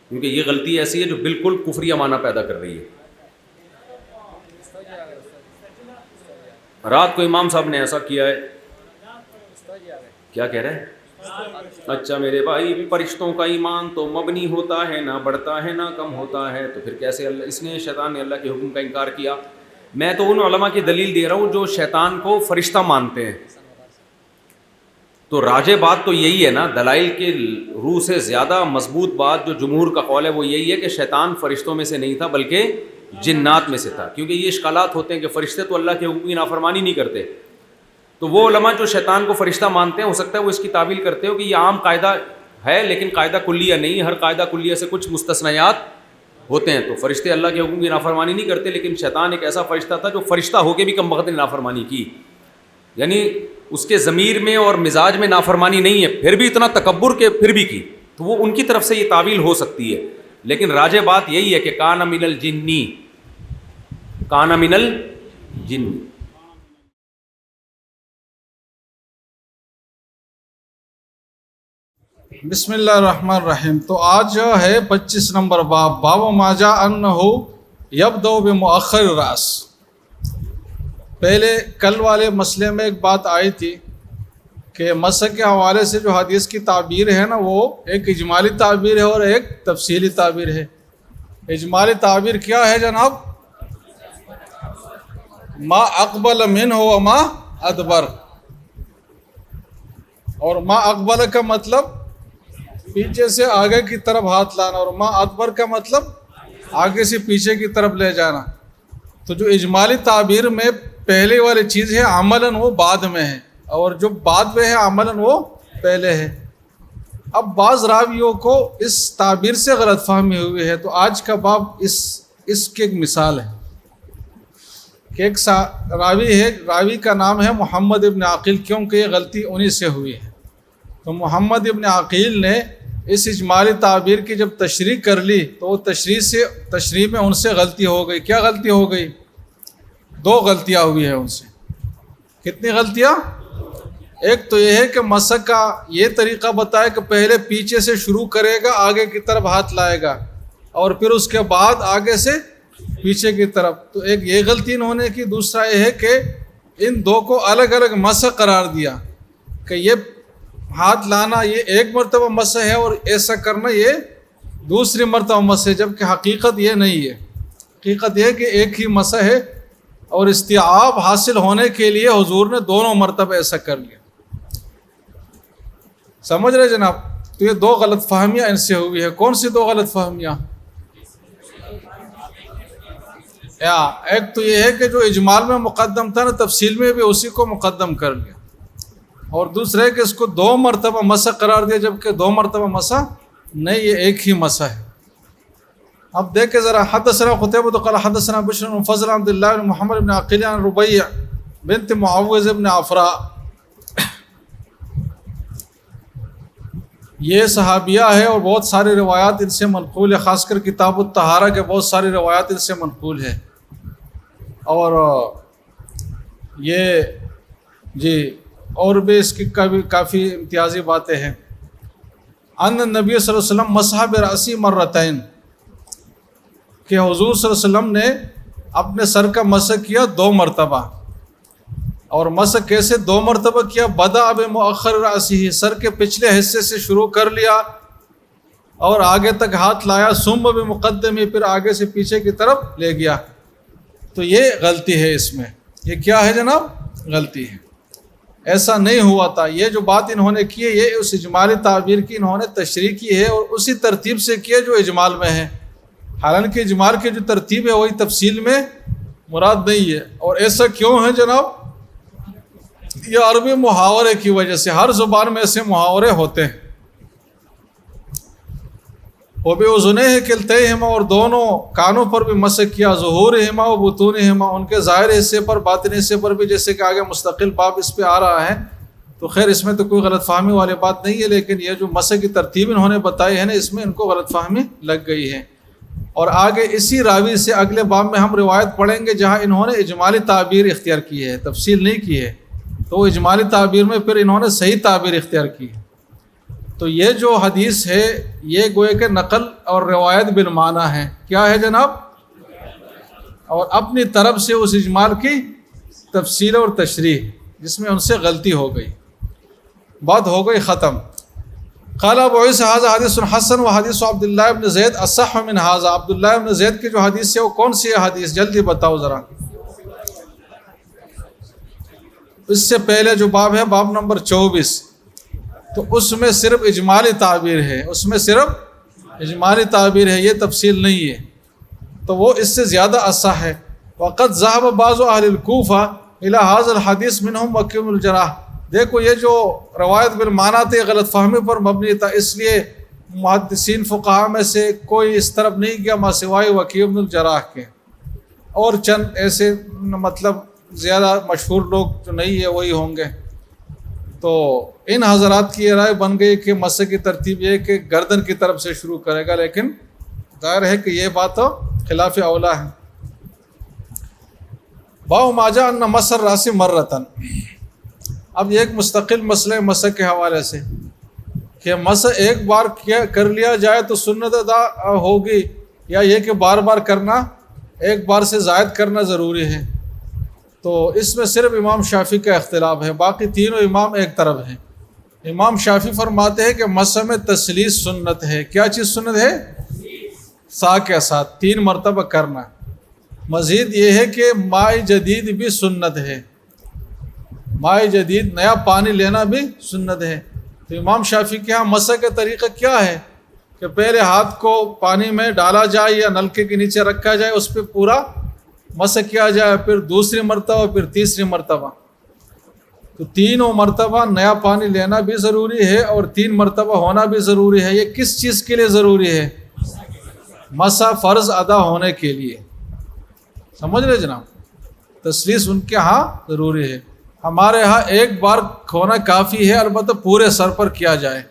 کیونکہ یہ غلطی ایسی ہے جو بالکل کفریہ معنی پیدا کر رہی ہے. رات کو امام صاحب نے ایسا کیا ہے، کیا کہہ رہے ہیں؟ اچھا میرے بھائی، فرشتوں کا ایمان تو مبنی ہوتا ہے، نہ بڑھتا ہے نہ کم ہوتا ہے، تو پھر کیسے اس نے شیطان نے اللہ کے حکم کا انکار کیا؟ میں تو ان علماء کی دلیل دے رہا ہوں جو شیطان کو فرشتہ مانتے ہیں. تو راجح بات تو یہی ہے نا، دلائل کے روح سے زیادہ مضبوط بات جو جمہور کا قول ہے وہ یہی ہے کہ شیطان فرشتوں میں سے نہیں تھا بلکہ جنات میں سے تھا. کیونکہ یہ اشکالات ہوتے ہیں کہ فرشتے تو اللہ کے حکم کی نافرمانی نہیں کرتے. تو وہ علماء جو شیطان کو فرشتہ مانتے ہیں، ہو سکتا ہے وہ اس کی تعویل کرتے ہو کہ یہ عام قاعدہ ہے لیکن قاعدہ کلیہ نہیں، ہر قاعدہ کلیہ سے کچھ مستثنیات ہوتے ہیں. تو فرشتے اللہ کے حکم کی نافرمانی نہیں کرتے، لیکن شیطان ایک ایسا فرشتہ تھا جو فرشتہ ہو کے بھی کم وقت نے نافرمانی کی، یعنی اس کے ضمیر میں اور مزاج میں نافرمانی نہیں ہے، پھر بھی اتنا تکبر کے پھر بھی کی. تو وہ ان کی طرف سے یہ تعویل ہو سکتی ہے، لیکن راجح بات یہی ہے کہ کان من الجنی، کان من الجن. بسم اللہ الرحمن الرحیم. تو آج جو ہے 25 نمبر باب ما جاء انہ یبدأ بمؤخر الراس. پہلے کل والے مسئلے میں ایک بات آئی تھی کہ مسح کے حوالے سے جو حدیث کی تعبیر ہے نا، وہ ایک اجمالی تعبیر ہے اور ایک تفصیلی تعبیر ہے. اجمالی تعبیر کیا ہے جناب؟ ما اقبل منہ و ما ادبر. اور ما اقبل کا مطلب پیچھے سے آگے کی طرف ہاتھ لانا، اور ما ادبر کا مطلب آگے سے پیچھے کی طرف لے جانا. تو جو اجمالی تعبیر میں پہلے والی چیز ہے عملاً وہ بعد میں ہے، اور جو بعد میں ہے عملاً وہ پہلے ہے. اب بعض راویوں کو اس تعبیر سے غلط فہمی ہوئی ہے، تو آج کا باب اس کی ایک مثال ہے کہ ایک راوی ہے، راوی کا نام ہے محمد ابن عقیل، کیونکہ یہ غلطی انہی سے ہوئی ہے. تو محمد ابن عقیل نے اس اجمالی تعبیر کی جب تشریح کر لی تو وہ تشریح میں ان سے غلطی ہو گئی. کیا غلطی ہو گئی؟ 2 غلطیاں ہوئی ہیں ان سے. کتنی غلطیاں؟ ایک تو یہ ہے کہ مسح کا یہ طریقہ بتایا کہ پہلے پیچھے سے شروع کرے گا، آگے کی طرف ہاتھ لائے گا، اور پھر اس کے بعد آگے سے پیچھے کی طرف. تو ایک یہ غلطی انہوں نے کی. دوسرا یہ ہے کہ ان 2 کو الگ الگ مسح قرار دیا کہ یہ ہاتھ لانا یہ ایک مرتبہ مسح ہے اور ایسا کرنا یہ دوسری مرتبہ مسح ہے، جبکہ حقیقت یہ نہیں ہے. حقیقت یہ ہے کہ ایک ہی مسح ہے، اور استیعاب حاصل ہونے کے لیے حضور نے دونوں مرتبہ ایسا کر لیا. سمجھ رہے جناب؟ تو یہ 2 غلط فہمیاں ان سے ہوئی ہے. کون سی 2 غلط فہمیاں؟ ایک تو یہ ہے کہ جو اجمال میں مقدم تھا نا، تفصیل میں بھی اسی کو مقدم کر لیا، اور دوسرا ہے کہ اس کو 2 مرتبہ مسح قرار دیا، جبکہ 2 مرتبہ مسح نہیں، یہ ایک ہی مسح ہے. اب دیکھیں ذرا. حدثنا قتيبة قال حدثنا بشر بن فضل عبد الله بن محمد بن عقيل عن ربيع بنت معوذ بن عفراء. یہ صحابیہ ہے اور بہت ساری روایات ان سے منقول ہے، خاص کر کتاب الطہارہ کے بہت ساری روایات ان سے منقول ہے. اور یہ جی اور بھی اس کی کافی امتیازی باتیں ہیں. ان النبی صلی اللہ علیہ وسلم مسح برأسی مرتين، کہ حضور صلی اللہ علیہ وسلم نے اپنے سر کا مسح کیا 2 مرتبہ. اور مسح کیسے 2 مرتبہ کیا؟ بدأ بمؤخر رأسه، سر کے پچھلے حصے سے شروع کر لیا اور آگے تک ہاتھ لایا. ثم بمقدمه، پھر آگے سے پیچھے کی طرف لے گیا. تو یہ غلطی ہے اس میں. یہ کیا ہے جناب؟ غلطی ہے. ایسا نہیں ہوا تھا. یہ جو بات انہوں نے کی ہے یہ اس اجمالی تعبیر کی انہوں نے تشریح کی ہے، اور اسی ترتیب سے کی ہے جو اجمال میں ہے. حالانکہ اجمال کی جو ترتیب ہے وہی تفصیل میں مراد نہیں ہے. اور ایسا کیوں ہے جناب؟ یہ عربی محاورے کی وجہ سے. ہر زبان میں ایسے محاورے ہوتے ہیں. وہ بھی اذنیہ کلتیہما، اور دونوں کانوں پر بھی مسح کیا. ظہورہما و بطونہما، ان کے ظاہر حصے پر باطن حصے پر بھی، جیسے کہ آگے مستقل باب اس پہ آ رہا ہے. تو خیر اس میں تو کوئی غلط فہمی والی بات نہیں ہے، لیکن یہ جو مسح کی ترتیب انہوں نے بتائی ہے نا، اس میں ان کو غلط فہمی لگ گئی ہے. اور آگے اسی راوی سے اگلے باب میں ہم روایت پڑھیں گے جہاں انہوں نے اجمالی تعبیر اختیار کی ہے، تفصیل نہیں کی ہے. تو اجمالی تعبیر میں پھر انہوں نے صحیح تعبیر اختیار کی ہے. تو یہ جو حدیث ہے یہ گوئے کہ نقل اور روایت بالمعنی ہے. کیا ہے جناب؟ اور اپنی طرف سے اس اجمال کی تفصیل اور تشریح، جس میں ان سے غلطی ہو گئی. بات ہو گئی ختم. قال ابو عیسیٰ ھذا حدیث حسن وحدیث عبداللہ ابن زید اصح من ھذا. عبداللہ ابن زید کی جو حدیث ہے وہ کون سی ہے حدیث؟ جلدی بتاؤ ذرا. اس سے پہلے جو باب ہے باب نمبر 24، تو اس میں صرف اجمالی تعبیر ہے، اس میں صرف اجمالی تعبیر ہے، یہ تفصیل نہیں ہے. تو وہ اس سے زیادہ اصح ہے. وقد ذهب بعض اہل الکوفہ الى هذا الحدیث منهم وکیع بن الجراح. دیکھو یہ جو روایت بالمعنی تھے غلط فہمی پر مبنی تھا، اس لیے محدثین فقہاء میں سے کوئی اس طرف نہیں گیا ما سوائے وکیع بن الجراح کے، اور چند ایسے مطلب زیادہ مشہور لوگ جو نہیں ہے وہی ہوں گے. تو ان حضرات کی یہ رائے بن گئی کہ مسح کی ترتیب یہ کہ گردن کی طرف سے شروع کرے گا، لیکن ظاہر ہے کہ یہ بات خلاف اولا ہے. باب ما جاء ان مسح الراس مرتن. اب یہ ایک مستقل مسئلہ مسح کے حوالے سے کہ مسح ایک بار کر لیا جائے تو سنت ادا ہوگی، یا یہ کہ بار بار کرنا، ایک بار سے زائد کرنا ضروری ہے. تو اس میں صرف امام شافعی کا اختلاف ہے، باقی تینوں امام ایک طرف ہیں. امام شافعی فرماتے ہیں کہ مسح میں تسلیس سنت ہے. کیا چیز سنت ہے؟ سا کے ساتھ 3 مرتبہ کرنا. مزید یہ ہے کہ ماء جدید بھی سنت ہے، ماء جدید نیا پانی لینا بھی سنت ہے. تو امام شافعی کے ہاں مسح کا طریقہ کیا ہے کہ پہلے ہاتھ کو پانی میں ڈالا جائے یا نلکے کے نیچے رکھا جائے، اس پہ پورا مسح کیا جائے، پھر دوسری مرتبہ، پھر تیسری مرتبہ. تو 3 مرتبہ نیا پانی لینا بھی ضروری ہے اور 3 مرتبہ ہونا بھی ضروری ہے. یہ کس چیز کے لیے ضروری ہے؟ مسح فرض ادا ہونے کے لیے. سمجھ رہے جناب؟ تسلیس ان کے ہاں ضروری ہے. ہمارے ہاں ایک بار کھونا کافی ہے، البتہ پورے سر پر کیا جائے.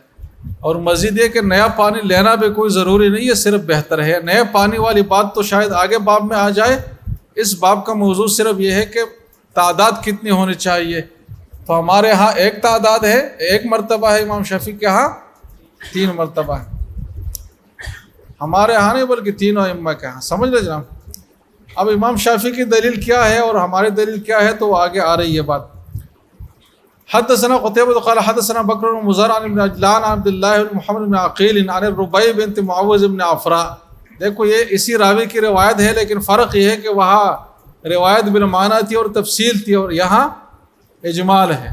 اور مزید یہ کہ نیا پانی لینا بھی کوئی ضروری نہیں ہے، صرف بہتر ہے. نئے پانی والی بات تو شاید آگے باب میں آ جائے. اس باب کا موضوع صرف یہ ہے کہ تعداد کتنی ہونی چاہیے. تو ہمارے ہاں ایک تعداد ہے، 1 مرتبہ ہے. امام شافعی کے ہاں 3 مرتبہ ہے. ہمارے ہاں نہیں بلکہ 3 ائمہ کے ہاں. سمجھ رہے جناب؟ اب امام شافعی کی دلیل کیا ہے اور ہماری دلیل کیا ہے تو آگے آ رہی ہے بات. حدثنا قتيبة قال حدثنا بكر بن مزار عن ابن عجلان عن عبد الله بن محمد بن عقيل عن الربيع بنت معوذ بن عفراء. دیکھو یہ اسی راوی کی روایت ہے، لیکن فرق یہ ہے کہ وہاں روایت بالمعنی تھی اور تفصیل تھی، اور یہاں اجمال ہے،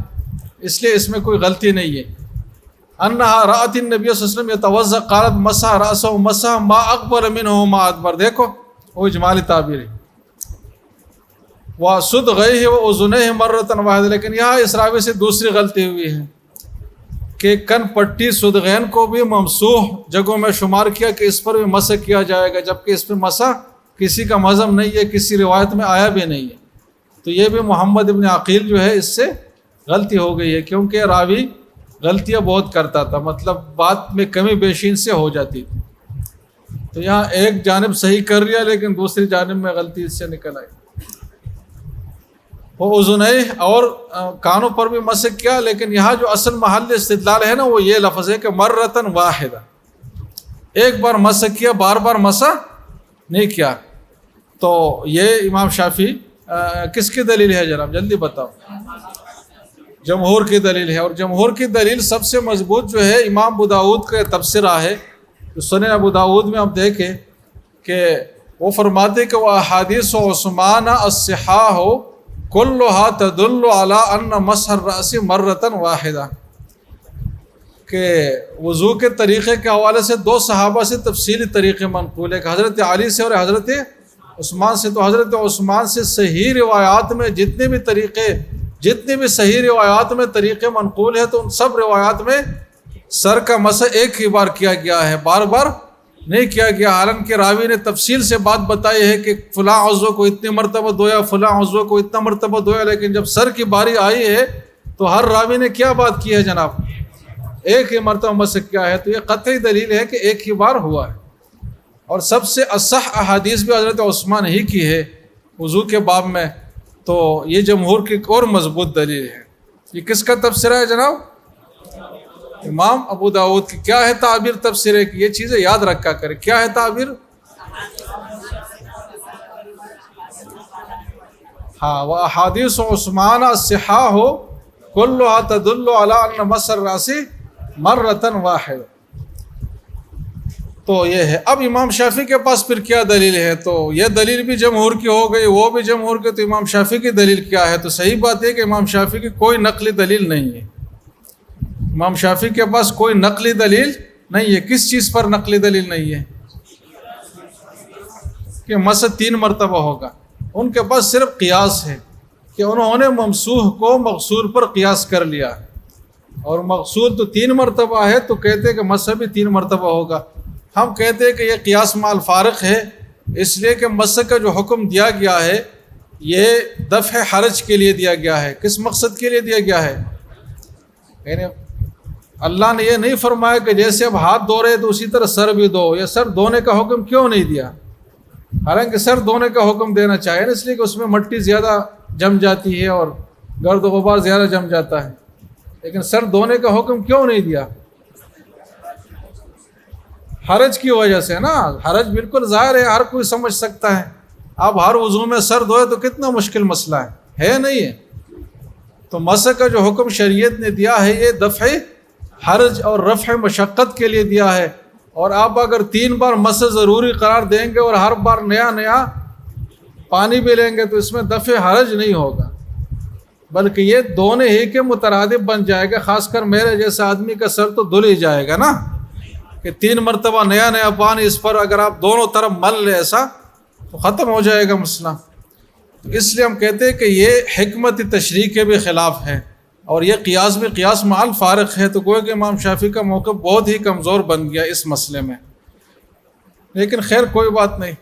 اس لیے اس میں کوئی غلطی نہیں ہے. انها رأت النبي صلی اللہ علیہ وسلم يتوضأ قالت مسح رأسه مسح ما اقبل منه ما ادبر. دیکھو وہ اجمالی تعبیر ہے. وَصُدْغَيْهِ وَأُذُنَيْهِ مَرَّةً وَاحِدَةً. لیکن یہاں اس راوی سے دوسری غلطی ہوئی ہے کہ کن پٹی صدغین کو بھی ممسوح جگہوں میں شمار کیا کہ اس پر بھی مسح کیا جائے گا، جبکہ اس پہ مسح کسی کا مذہب نہیں ہے، کسی روایت میں آیا بھی نہیں ہے. تو یہ بھی محمد ابن عقیل جو ہے اس سے غلطی ہو گئی ہے، کیونکہ راوی غلطیاں بہت کرتا تھا، مطلب بات میں کمی بیشین سے ہو جاتی تھی. تو یہاں ایک جانب صحیح کر لیا لیکن دوسری جانب میں غلطی اس سے نکل آئی. وہ اذنیہ اور کانوں پر بھی مسح کیا، لیکن یہاں جو اصل محل استدلال ہے نا وہ یہ لفظ ہے کہ مرتن واحدہ، ایک بار مسح کیا، بار بار مسح نہیں کیا. تو یہ امام شافعی کس کی دلیل ہے جناب؟ جلدی بتاؤ. جمہور کی دلیل ہے، اور جمہور کی دلیل سب سے مضبوط جو ہے امام ابو داؤد کا تبصرہ ہے. سنن ابو داؤد میں آپ دیکھیں کہ وہ فرماتے کہ وہ احادیث و عثمان الصحاح کلھا تدل علی ان مسح الرأس مرۃ واحدہ، کہ وضو کے طریقے کے حوالے سے 2 صحابہ سے تفصیلی طریقے منقول ہے، کہ حضرت علی سے اور حضرت عثمان سے. تو حضرت عثمان سے صحیح روایات میں جتنے بھی صحیح روایات میں طریقے منقول ہیں تو ان سب روایات میں سر کا مسح ایک ہی بار کیا گیا ہے، بار بار نہیں کیا گیا. حالانکہ راوی نے تفصیل سے بات بتائی ہے کہ فلاں عضو کو اتنی مرتبہ دھویا، فلاں عضو کو اتنا مرتبہ دھویا، لیکن جب سر کی باری آئی ہے تو ہر راوی نے کیا بات کی ہے جناب؟ ایک ہی مرتبہ مسح کیا ہے. تو یہ قطعی دلیل ہے کہ ایک ہی بار ہوا ہے. اور سب سے اصح احادیث بھی حضرت عثمان ہی کی ہے وضو کے باب میں. تو یہ جمہور کی ایک اور مضبوط دلیل ہے. یہ کس کا تبصرہ ہے جناب؟ امام ابو داؤد کی. کیا ہے تعبیر تفسیر کی؟ یہ چیزیں یاد رکھا کرے. کیا ہے تعبیر؟ ہاں، وَأَحَادِيثُ عُثْمَانَ الصِّحَاحُ كُلُّهَا تَدُلُّ عَلَىٰ أَنَّ مَسْحَ الرَّأْسِ مَرَّةً وَاحِدَةً. تو یہ ہے. اب امام شافعی کے پاس پھر کیا دلیل ہے؟ تو یہ دلیل بھی جمہور کی ہو گئی، وہ بھی جمہور کی. تو امام شافعی کی دلیل کیا ہے؟ تو صحیح بات ہے کہ امام شافعی کی کوئی نقلی دلیل نہیں ہے. امام شافعی کے پاس کوئی نقلی دلیل نہیں ہے. کس چیز پر نقلی دلیل نہیں ہے؟ کہ مسح 3 مرتبہ ہوگا. ان کے پاس صرف قیاس ہے کہ انہوں نے ممسوح کو مغسول پر قیاس کر لیا، اور مغسول تو 3 مرتبہ ہے تو کہتے ہیں کہ مسح بھی 3 مرتبہ ہوگا. ہم کہتے ہیں کہ یہ قیاس مع الفارق ہے، اس لیے کہ مسح کا جو حکم دیا گیا ہے یہ دفع حرج کے لیے دیا گیا ہے. کس مقصد کے لیے دیا گیا ہے؟ یعنی اللہ نے یہ نہیں فرمایا کہ جیسے اب ہاتھ دھو رہے تو اسی طرح سر بھی دھو. یہ سر دھونے کا حکم کیوں نہیں دیا؟ حالانکہ سر دھونے کا حکم دینا چاہیے نا، اس لیے کہ اس میں مٹی زیادہ جم جاتی ہے اور گرد و غبار زیادہ جم جاتا ہے. لیکن سر دھونے کا حکم کیوں نہیں دیا؟ حرج کی وجہ سے نا. حرج بالکل ظاہر ہے، ہر کوئی سمجھ سکتا ہے. اب ہر وضو میں سر دھوئے تو کتنا مشکل مسئلہ ہے نہیں ہے. تو مسح کا جو حکم شریعت نے دیا ہے یہ دفع حرج اور رفع مشقت کے لیے دیا ہے. اور آپ اگر 3 بار مس ضروری قرار دیں گے اور ہر بار نیا نیا پانی بھی لیں گے تو اس میں دفع حرج نہیں ہوگا، بلکہ یہ دونوں ہی کے مترادف بن جائے گا. خاص کر میرے جیسے آدمی کا سر تو دھل ہی جائے گا نا کہ 3 مرتبہ نیا نیا پانی اس پر اگر آپ دونوں طرف مل لے ایسا تو ختم ہو جائے گا مسئلہ. تو اس لیے ہم کہتے ہیں کہ یہ حکمت تشریع کے بھی خلاف ہے اور یہ قیاس بھی قیاس مع فارق ہے. تو گویا کہ امام شافعی کا موقف بہت ہی کمزور بن گیا اس مسئلے میں، لیکن خیر کوئی بات نہیں.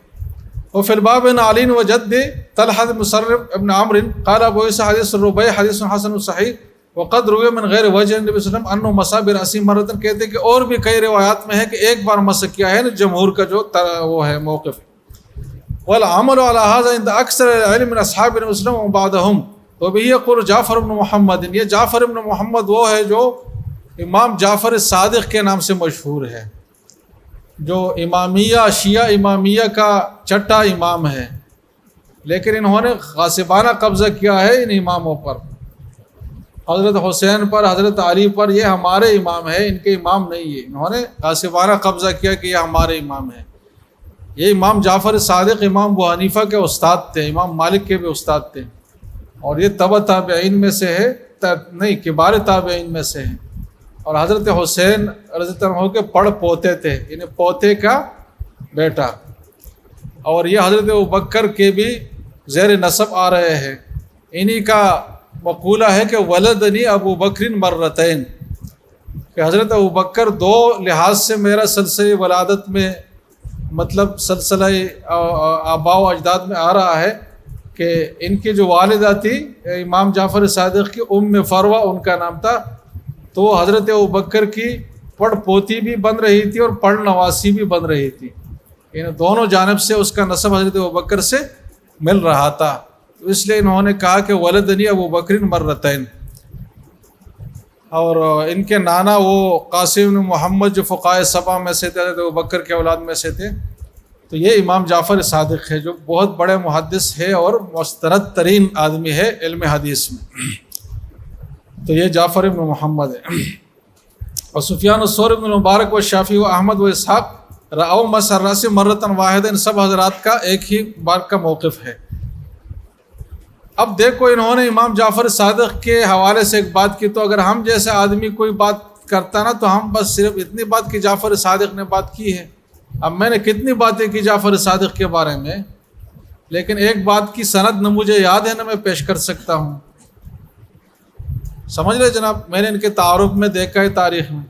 وفي الباب عن علي وجد طلحة مصرف ابن عمرو قال ابو عيسى حديث الربيع حديث حسن صحيح وقد روي من غير وجه النبي صلی اللہ علیہ وسلم انه مسح برأسه مرة. کہتے ہیں کہ اور بھی کئی روایات میں ہے کہ ایک بار مسح کیا ہے. جمہور کا جو وہ ہے موقف. والعمل على هذا عند اکثر العلم من اصحاب النبي صلی اللہ علیہ وسلم وبعدهم. وبه يقول جعفر بن محمد. یہ جعفر بن محمد وہ ہے جو امام جعفر صادق کے نام سے مشہور ہے، جو امامیہ شیعہ امامیہ کا چھٹا امام ہے، لیکن انہوں نے غاصبانہ قبضہ کیا ہے ان اماموں پر، حضرت حسین پر، حضرت علی پر. یہ ہمارے امام ہے، ان کے امام نہیں ہے. انہوں نے غاصبانہ قبضہ کیا کہ یہ ہمارے امام ہیں. یہ امام جعفر صادق امام ابو حنیفہ کے استاد تھے، امام مالک کے بھی استاد تھے، اور یہ تبع تابعین میں سے ہے، نہیں کبار تابعین میں سے ہیں. اور حضرت حسین رضی اللہ عنہ کے پڑ پوتے تھے، یعنی پوتے کا بیٹا. اور یہ حضرت ابوبکر کے بھی زیر نسب آ رہے ہیں. انہی کا مقولہ ہے کہ ولدنی ابو بکر مرتین، کہ حضرت ابوبکر 2 لحاظ سے میرا سلسلہ ولادت میں مطلب سلسلہ آباء و اجداد میں آ رہا ہے کہ ان کی جو والدہ تھی امام جعفر صادق کی ام فروہ ان کا نام تھا، تو حضرت ابوبکر کی پڑ پوتی بھی بن رہی تھی اور پڑ نواسی بھی بن رہی تھی. ان دونوں جانب سے اس کا نسب حضرت ابوبکر سے مل رہا تھا. تو اس لیے انہوں نے کہا کہ ولدنی ابوبکر مرتین. اور ان کے نانا وہ قاسم بن محمد جو فقہائے 7 میں سے تھے، حضرت ابوبکر کے اولاد میں سے تھے. تو یہ امام جعفر صادق ہے جو بہت بڑے محدث ہے اور مستند ترین آدمی ہے علم حدیث میں. تو یہ جعفر بن محمد ہے. اور سفیان الثوری بن مبارک و شافعی و احمد و اسحاق رأوا مسح الراس مرۃ واحدہ. ان سب حضرات کا ایک ہی بار کا موقف ہے. اب دیکھو انہوں نے امام جعفر صادق کے حوالے سے ایک بات کی، تو اگر ہم جیسے آدمی کوئی بات کرتا نا تو ہم بس صرف اتنی بات کی جعفر صادق نے بات کی ہے. اب میں نے کتنی باتیں کی جعفر صادق کے بارے میں، لیکن ایک بات کی سند نہ مجھے یاد ہے نہ میں پیش کر سکتا ہوں. سمجھ رہے جناب، میں نے ان کے تعارف میں دیکھا ہے تاریخ میں.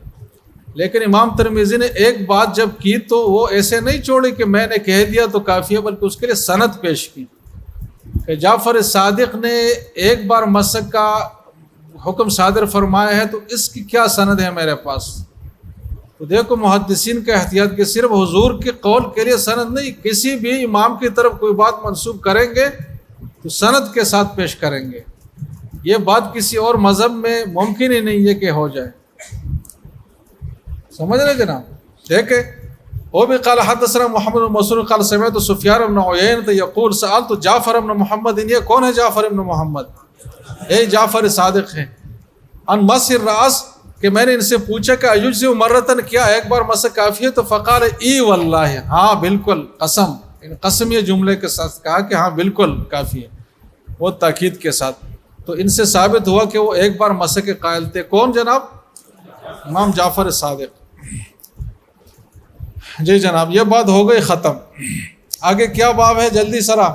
لیکن امام ترمذی نے ایک بات جب کی تو وہ ایسے نہیں چھوڑی کہ میں نے کہہ دیا تو کافی ہے، بلکہ اس کے لیے سند پیش کی کہ جعفر صادق نے ایک بار مسح کا حکم صادر فرمایا ہے، تو اس کی کیا سند ہے میرے پاس. تو دیکھو محدثین کا احتیاط کہ صرف حضور کے قول کے لیے سند نہیں، کسی بھی امام کی طرف کوئی بات منسوب کریں گے تو سند کے ساتھ پیش کریں گے. یہ بات کسی اور مذہب میں ممکن ہی نہیں ہے کہ ہو جائے. سمجھ رہے جناب. دیکھیں وہ بھی قال حدثنا محمد بن مسعود قال سمعت سفیان بن عیینہ یقول سألت جعفر بن محمد. یہ کون ہے جعفر بن محمد؟ یہ جعفر صادق ہے. ان مسح الراس، کہ میں نے ان سے پوچھا کہ ایجزئ مرتن، کیا ایک بار مسح کافی ہے؟ تو فقال ای واللہ، ہاں بالکل، قسم، قسم یہ جملے کے ساتھ کہا کہ ہاں بالکل کافی ہے، وہ تاکید کے ساتھ. تو ان سے ثابت ہوا کہ وہ ایک بار مسح کے قائل تھے. کون جناب؟ امام جعفر صادق. جی جناب یہ بات ہو گئی ختم. آگے کیا باب ہے جلدی سرا؟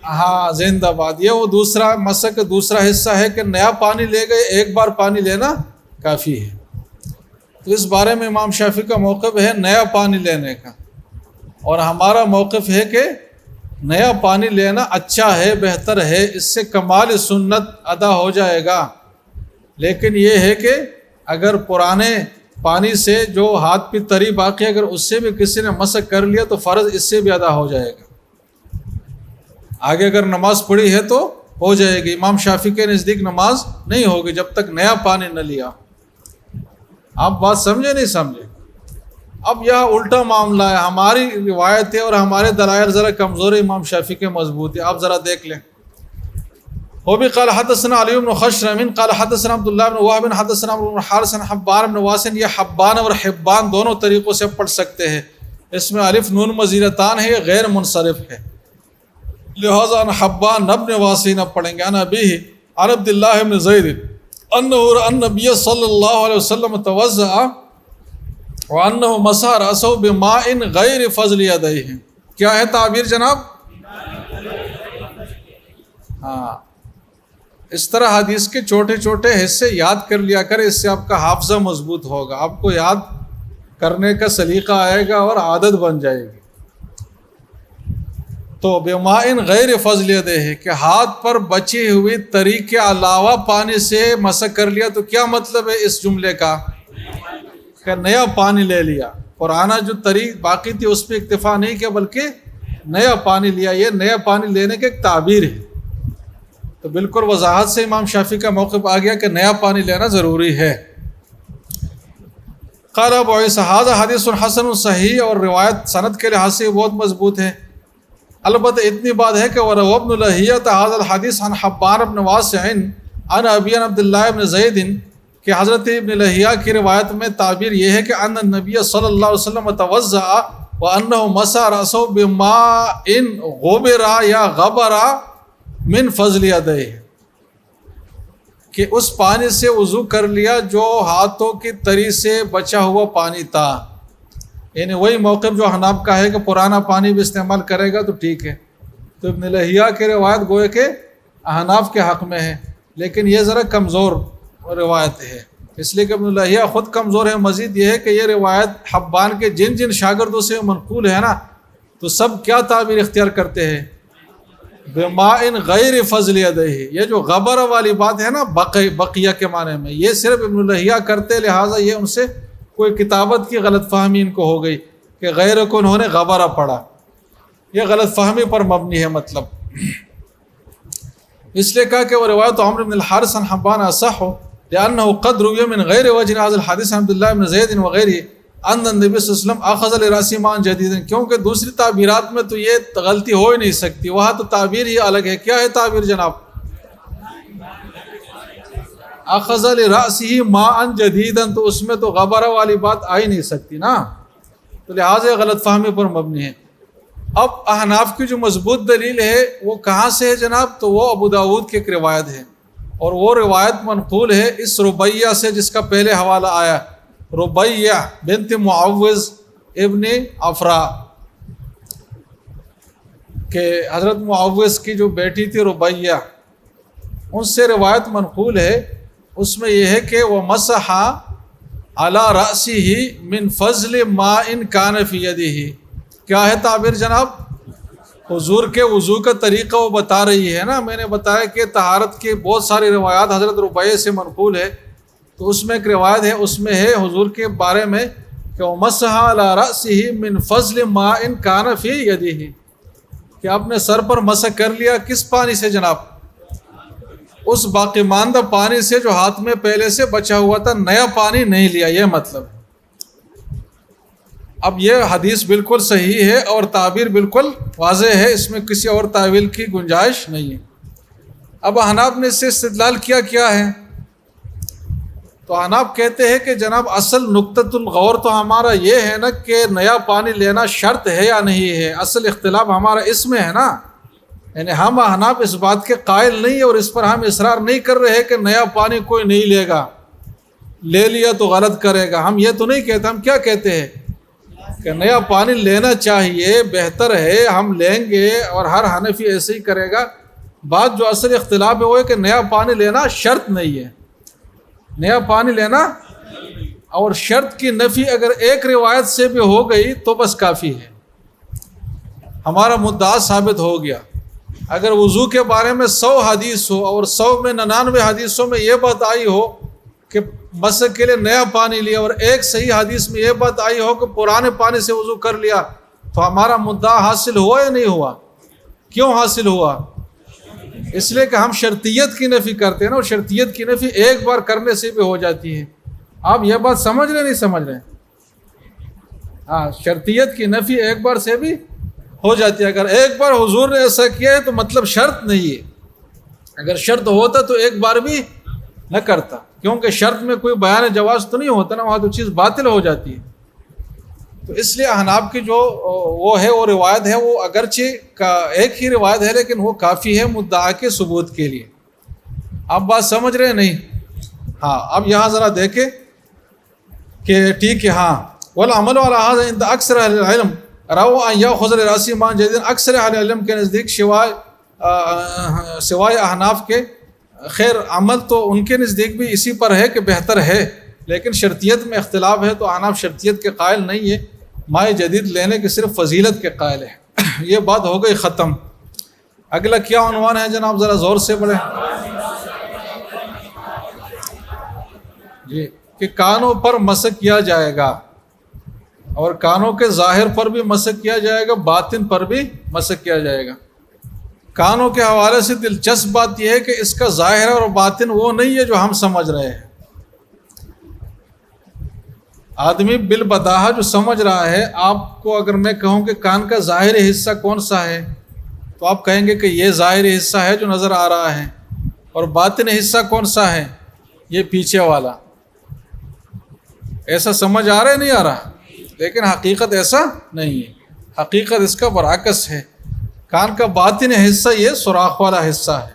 ہاں زندہ باد. یہ وہ دوسرا مسح کا دوسرا حصہ ہے کہ نیا پانی لے گئے، ایک بار پانی لینا کافی ہے. تو اس بارے میں امام شافعی کا موقف ہے نیا پانی لینے کا، اور ہمارا موقف ہے کہ نیا پانی لینا اچھا ہے، بہتر ہے، اس سے کمال سنت ادا ہو جائے گا. لیکن یہ ہے کہ اگر پرانے پانی سے جو ہاتھ پہ تری باقی اگر اس سے بھی کسی نے مسح کر لیا تو فرض اس سے بھی ادا ہو جائے گا. آگے اگر نماز پڑھی ہے تو ہو جائے گی. امام شافعی کے نزدیک نماز نہیں ہوگی جب تک نیا پانی نہ لیا. آپ بات سمجھے نہیں سمجھے؟ اب یہاں الٹا معاملہ ہے. ہماری روایتیں اور ہمارے دلائل ذرا کمزور ہے، امام شافعی کے مضبوط ہے. آپ ذرا دیکھ لیں وہ بھی قال حدثنا علی بن خشرم قال حدثنا عبداللہ بن وہب حدثنا عمرو بن حارث حبان بن واسن. یہ حبان اور حبان دونوں طریقوں سے پڑھ سکتے ہیں. اس میں الف نون مزیدتان ہے, یہ غیر منصرف ہے, لہذا حبان ابن واسن اب پڑھیں گے. انا ابی عن عبداللہ بن زید انہ النبی صلی اللہ علیہ وسلم توضأ وانہ مسح رأسہ بماء غیر فضل یدیہ. کیا ہے تعبیر جناب؟ ہاں, اس طرح حدیث کے چھوٹے چھوٹے حصے یاد کر لیا کرے, اس سے آپ کا حافظہ مضبوط ہوگا, آپ کو یاد کرنے کا سلیقہ آئے گا اور عادت بن جائے گی. تو بماء غیر فضل یدیہ کہ ہاتھ پر بچی ہوئی تری کے علاوہ پانی سے مسح کر لیا. تو کیا مطلب ہے اس جملے کا؟ کہ نیا پانی لے لیا, پرانا جو تری باقی تھی اس پہ اکتفا نہیں کیا بلکہ نیا پانی لیا. یہ نیا پانی لینے کی ایک تعبیر ہے. تو بالکل وضاحت سے امام شافعی کا موقف آ گیا کہ نیا پانی لینا ضروری ہے. قال ابو عیسیٰ ھذا حدیث حسن صحیح, اور روایت سند کے لحاظ سے بہت مضبوط ہے. البتہ اتنی بات ہے کہ وروى ابن لہیۃ ھذا الحدیث عن حبان بن واسع عن ابی عن عبداللہ بن زید کہ حضرت ابن لہیہ کی روایت میں تعبیر یہ ہے کہ ان النبی صلی اللہ علیہ وسلم توضأ وانہ مسح رأسہ بماء غبر یا غبر من فضل یدیہ, کہ اس پانی سے وضو کر لیا جو ہاتھوں کی تری سے بچا ہوا پانی تھا. یعنی وہی موقف جو حناف کا ہے کہ پرانا پانی بھی استعمال کرے گا تو ٹھیک ہے. تو ابن لہیہ کی روایت گوئے کہ حناف کے حق میں ہے, لیکن یہ ذرا کمزور روایت ہے, اس لیے کہ ابن لہیہ خود کمزور ہے. مزید یہ ہے کہ یہ روایت حبان کے جن جن شاگردوں سے منقول ہے نا, تو سب کیا تعبیر اختیار کرتے ہیں؟ بماء غیر فضل یدیہ. یہ جو غبر والی بات ہے نا بقیہ کے معنی میں, یہ صرف ابن لہیہ کرتے, لہٰذا یہ ان سے کوئی کتابت کی غلط فہمی ان کو ہو گئی کہ غیر کو انہوں نے غبرہ پڑھا. یہ غلط فہمی پر مبنی ہے مطلب. اس لیے کہا کہ وہ روایت عمرو بن الحارث عن حبان اصح لأنه قد روي من غیر وجہ هذا الحديث عن عبداللہ بن زید وغیرہ ان النبی صلی اللہ علیہ وسلم اخذ لرأسه ماء جديدا. کیونکہ دوسری تعبیرات میں تو یہ غلطی ہو ہی نہیں سکتی, وہاں تو تعبیر ہی الگ ہے. کیا ہے تعبیر جناب؟ اخذ لرأسه ماء جديدا, تو اس میں تو غبرہ والی بات آ ہی نہیں سکتی نا, تو لہٰذا غلط فہمی پر مبنی ہے. اب احناف کی جو مضبوط دلیل ہے وہ کہاں سے ہے جناب؟ تو وہ ابو داود کی ایک روایت ہے, اور وہ روایت منقول ہے اس ربیہ سے جس کا پہلے حوالہ آیا, ربیہ بنت معوذ ابن افرا, کہ حضرت معوذ کی جو بیٹی تھی ربیہ, ان سے روایت منقول ہے. اس میں یہ ہے کہ وہ مسح علی رأسہ من فضل ماء کان فی یدہ. کیا ہے تعبیر جناب؟ حضور کے وضو کا طریقہ وہ بتا رہی ہے نا. میں نے بتایا کہ طہارت کے بہت ساری روایات حضرت ربیہ سے منقول ہے, تو اس میں ایک روایت ہے, اس میں ہے حضور کے بارے میں کہ وہ مسح علی رأسہ من فضل ماء کان فی یدہ, کہ آپ نے سر پر مسح کر لیا کس پانی سے جناب؟ اس باقی ماندہ پانی سے جو ہاتھ میں پہلے سے بچا ہوا تھا, نیا پانی نہیں لیا, یہ مطلب ہے. اب یہ حدیث بالکل صحیح ہے اور تعبیر بالکل واضح ہے, اس میں کسی اور تعویل کی گنجائش نہیں ہے. اب احناف نے اس سے استدلال کیا ہے؟ تو احناف کہتے ہیں کہ جناب اصل نقطۃ الغور تو ہمارا یہ ہے نا کہ نیا پانی لینا شرط ہے یا نہیں ہے. اصل اختلاف ہمارا اس میں ہے نا, یعنی ہم احناف اس بات کے قائل نہیں, اور اس پر ہم اصرار نہیں کر رہے کہ نیا پانی کوئی نہیں لے گا, لے لیا تو غلط کرے گا. ہم یہ تو نہیں کہتے. ہم کیا کہتے ہیں کہ نیا پانی لینا چاہیے, بہتر ہے, ہم لیں گے, اور ہر حنفی ایسے ہی کرے گا. بات جو اصل اختلاف ہے وہ ہے کہ نیا پانی لینا شرط نہیں ہے. نیا پانی لینا اور شرط کی نفی اگر ایک روایت سے بھی ہو گئی تو بس کافی ہے, ہمارا مدعا ثابت ہو گیا. اگر وضو کے بارے میں 100 حدیث ہو اور 100 میں 99 حدیثوں میں یہ بات آئی ہو کہ مسح کے لیے نیا پانی لیا, اور ایک صحیح حدیث میں یہ بات آئی ہو کہ پرانے پانی سے وضو کر لیا, تو ہمارا مدعا حاصل ہوا یا نہیں ہوا؟ کیوں حاصل ہوا؟ اس لیے کہ ہم شرطیت کی نفی کرتے ہیں نا, اور شرطیت کی نفی ایک بار کرنے سے بھی ہو جاتی ہے. آپ یہ بات سمجھ رہے نہیں سمجھ رہے؟ ہاں, شرطیت کی نفی ایک بار سے بھی ہو جاتی ہے. اگر ایک بار حضور نے ایسا کیا ہے تو مطلب شرط نہیں ہے. اگر شرط ہوتا تو ایک بار بھی نہ کرتا، کیونکہ شرط میں کوئی بیان جواز تو نہیں ہوتا نا، وہاں تو چیز باطل ہو جاتی ہے۔ تو اس لیے احناف کی جو وہ ہے وہ روایت ہے، وہ اگرچہ ایک ہی روایت ہے لیکن وہ کافی ہے مدعا کے ثبوت کے لیے۔ آپ بات سمجھ رہے ہیں نہیں؟ ہاں، اب یہاں ذرا دیکھیں کہ ٹھیک ہے، ہاں والعمل علی ھذا عند اکثر اہل العلم روا ان یاخذ لراسی مان جدید، اکثر اہل علم کے نزدیک سوائے احناف کے، خیر عمل تو ان کے نزدیک بھی اسی پر ہے کہ بہتر ہے، لیکن شرطیت میں اختلاف ہے، تو احناف شرطیت کے قائل نہیں ہے، مائع جدید لینے کے صرف فضیلت کے قائل ہے۔ یہ بات ہو گئی ختم۔ اگلا کیا عنوان ہے جناب؟ ذرا زور سے بڑھے جی، کہ کانوں پر مسح کیا جائے گا، اور کانوں کے ظاہر پر بھی مسح کیا جائے گا، باطن پر بھی مسح کیا جائے گا۔ کانوں کے حوالے سے دلچسپ بات یہ ہے کہ اس کا ظاہر اور باطن وہ نہیں ہے جو ہم سمجھ رہے ہیں۔ آدمی بالبداہہ جو سمجھ رہا ہے، آپ کو اگر میں کہوں کہ کان کا ظاہری حصہ کون سا ہے تو آپ کہیں گے کہ یہ ظاہری حصہ ہے جو نظر آ رہا ہے، اور باطنی حصہ کون سا ہے؟ یہ پیچھے والا۔ ایسا سمجھ آ رہا ہے نہیں آ رہا؟ لیکن حقیقت ایسا نہیں ہے، حقیقت اس کا برعکس ہے۔ کان کا باطنی حصہ یہ سوراخ والا حصہ ہے،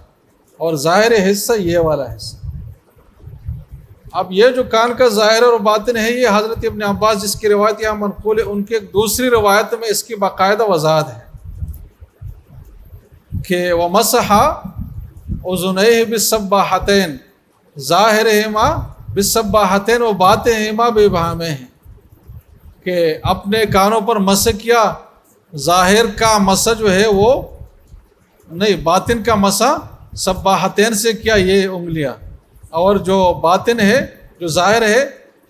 اور ظاہری حصہ یہ والا حصہ۔ اب یہ جو کان کا ظاہر اور باطن ہے، یہ حضرت ابن عباس جس کی روایت یہاں منقول ہے، ان کی ایک دوسری روایت میں اس کی باقاعدہ وضاحت ہے کہ وَمَسَحَ أُذُنَيْهِ بِالسَّبَّاحَتَيْنِ ظَاهِرِهِمَا بِالسَّبَّاحَتَيْنِ وَبَاطِنِهِمَا بِإِبْهَامِهِ، کہ اپنے کانوں پر مسح کیا، ظاہر کا مسح جو ہے وہ نہیں، باطن کا مسح سباحتین سے کیا، یہ انگلیاں، اور جو باطن ہے جو ظاہر ہے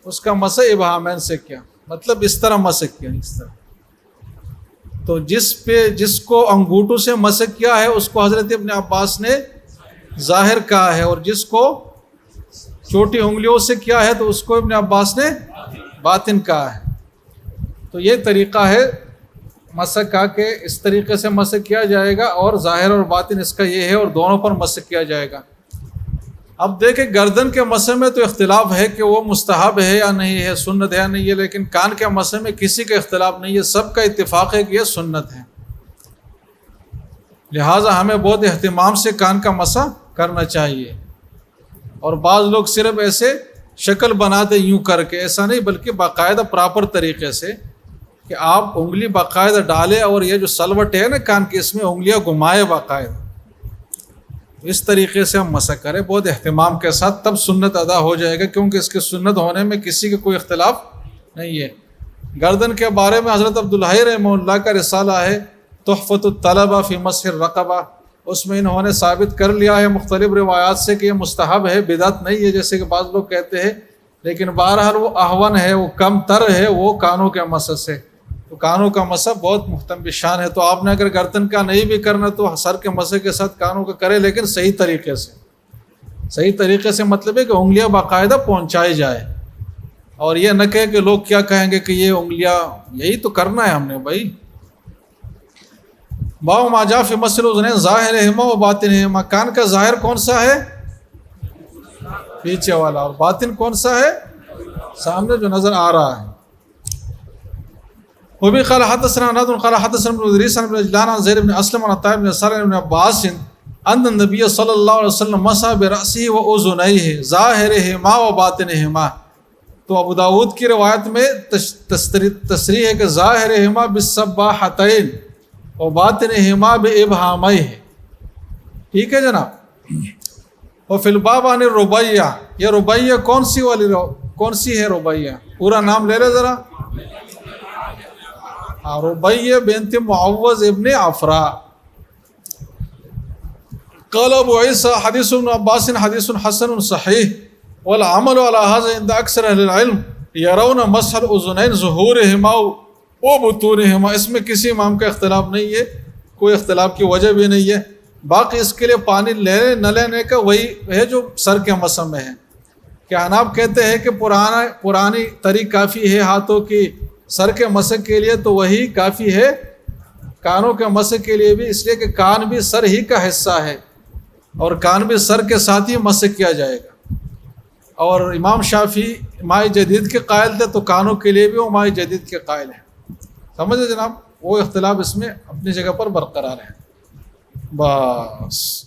اس کا مسح ابہامین سے کیا، مطلب اس طرح مسح کیا، اس طرح۔ تو جس کو انگوٹھوں سے مسح کیا ہے اس کو حضرت ابن عباس نے ظاہر کہا ہے، اور جس کو چھوٹی انگلیوں سے کیا ہے تو اس کو ابن عباس نے باطن کہا ہے۔ تو یہ طریقہ ہے مسح کا کہ اس طریقے سے مسح کیا جائے گا، اور ظاہر اور باطن اس کا یہ ہے، اور دونوں پر مسح کیا جائے گا۔ اب دیکھیں گردن کے مسح میں تو اختلاف ہے کہ وہ مستحب ہے یا نہیں ہے، سنت ہے یا نہیں ہے، لیکن کان کے مسح میں کسی کا اختلاف نہیں ہے، سب کا اتفاق ہے کہ یہ سنت ہے۔ لہٰذا ہمیں بہت اہتمام سے کان کا مسح کرنا چاہیے۔ اور بعض لوگ صرف ایسے شکل بناتے یوں کر کے، ایسا نہیں، بلکہ باقاعدہ پراپر طریقے سے کہ آپ انگلی باقاعدہ ڈالیں، اور یہ جو سلوٹ ہے نا کان کی، اس میں انگلیاں گھمائے باقاعدہ، اس طریقے سے ہم مسح کریں بہت اہتمام کے ساتھ، تب سنت ادا ہو جائے گا، کیونکہ اس کے سنت ہونے میں کسی کا کوئی اختلاف نہیں ہے۔ گردن کے بارے میں حضرت عبدالحی رحمہ اللہ کا رسالہ ہے تحفۃ الطلبہ فی مسح الرقبہ، اس میں انہوں نے ثابت کر لیا ہے مختلف روایات سے کہ یہ مستحب ہے، بدعت نہیں ہے جیسے کہ بعض لوگ کہتے ہیں، لیکن بہرحال وہ احون ہے، وہ کم تر ہے وہ کانوں کے مسح سے۔ تو کانوں کا مسح بہت محتم بشان ہے، تو آپ نے اگر گردن کا نہیں بھی کرنا تو سر کے مسح کے ساتھ کانوں کا کرے، لیکن صحیح طریقے سے۔ صحیح طریقے سے مطلب ہے کہ انگلیاں باقاعدہ پہنچائی جائے، اور یہ نہ کہے کہ لوگ کیا کہیں گے کہ یہ انگلیاں، یہی تو کرنا ہے ہم نے بھائی۔ باب ما جاء فی مسح الاذنین ظاہرہما و باطنہما، کان کا ظاہر کون سا ہے؟ پیچھے والا، اور باطن کون سا ہے؟ سامنے جو نظر آ رہا ہے۔ وبه قال حدثنا نادر قال حدثنا ابن ادریس بن عجلان عن زید بن اسلم عن عطاء بن يسار بن عباس ان النبي صلی اللہ علیہ وسلم مسح برأسه واذنيه ظاہرهما وباطنهما۔ تو ابو داود کی روایت میں تصریح ہے کہ ظاہرهما بالسباحتين وباطنهما بابهاميه، ٹھیک ہے جناب۔ وفي الباب عن الربیہ، یہ ربیہ کون سی ہے ربیہ؟ پورا نام لے لے ذرا، ربیہ بنت معوذ ابن عفرا۔ قال ابو عیسیٰ حدیث ابن عباس حدیث حسن صحیح، والعمل على هذا عند اکثر اہل العلم يرون مسح الاذنین ظہورهما وبطونهما۔ اس میں کسی امام کا اختلاف نہیں ہے، کوئی اختلاف کی وجہ بھی نہیں ہے۔ باقی اس کے لیے پانی لینے نہ لینے کا وہی ہے جو سر کے مسح میں ہے، کہ حناب کہتے ہیں کہ پرانی طریق کافی ہے ہاتھوں کی سر کے مسح کے لیے، تو وہی کافی ہے کانوں کے مسح کے لیے بھی، اس لیے کہ کان بھی سر ہی کا حصہ ہے، اور کان بھی سر کے ساتھ ہی مسح کیا جائے گا. اور امام شافعی ماء جدید کے قائل تھے تو کانوں کے لیے بھی وہ ماء جدید کے قائل ہیں. سمجھے جناب؟ وہ اختلاف اس میں اپنی جگہ پر برقرار ہے. بس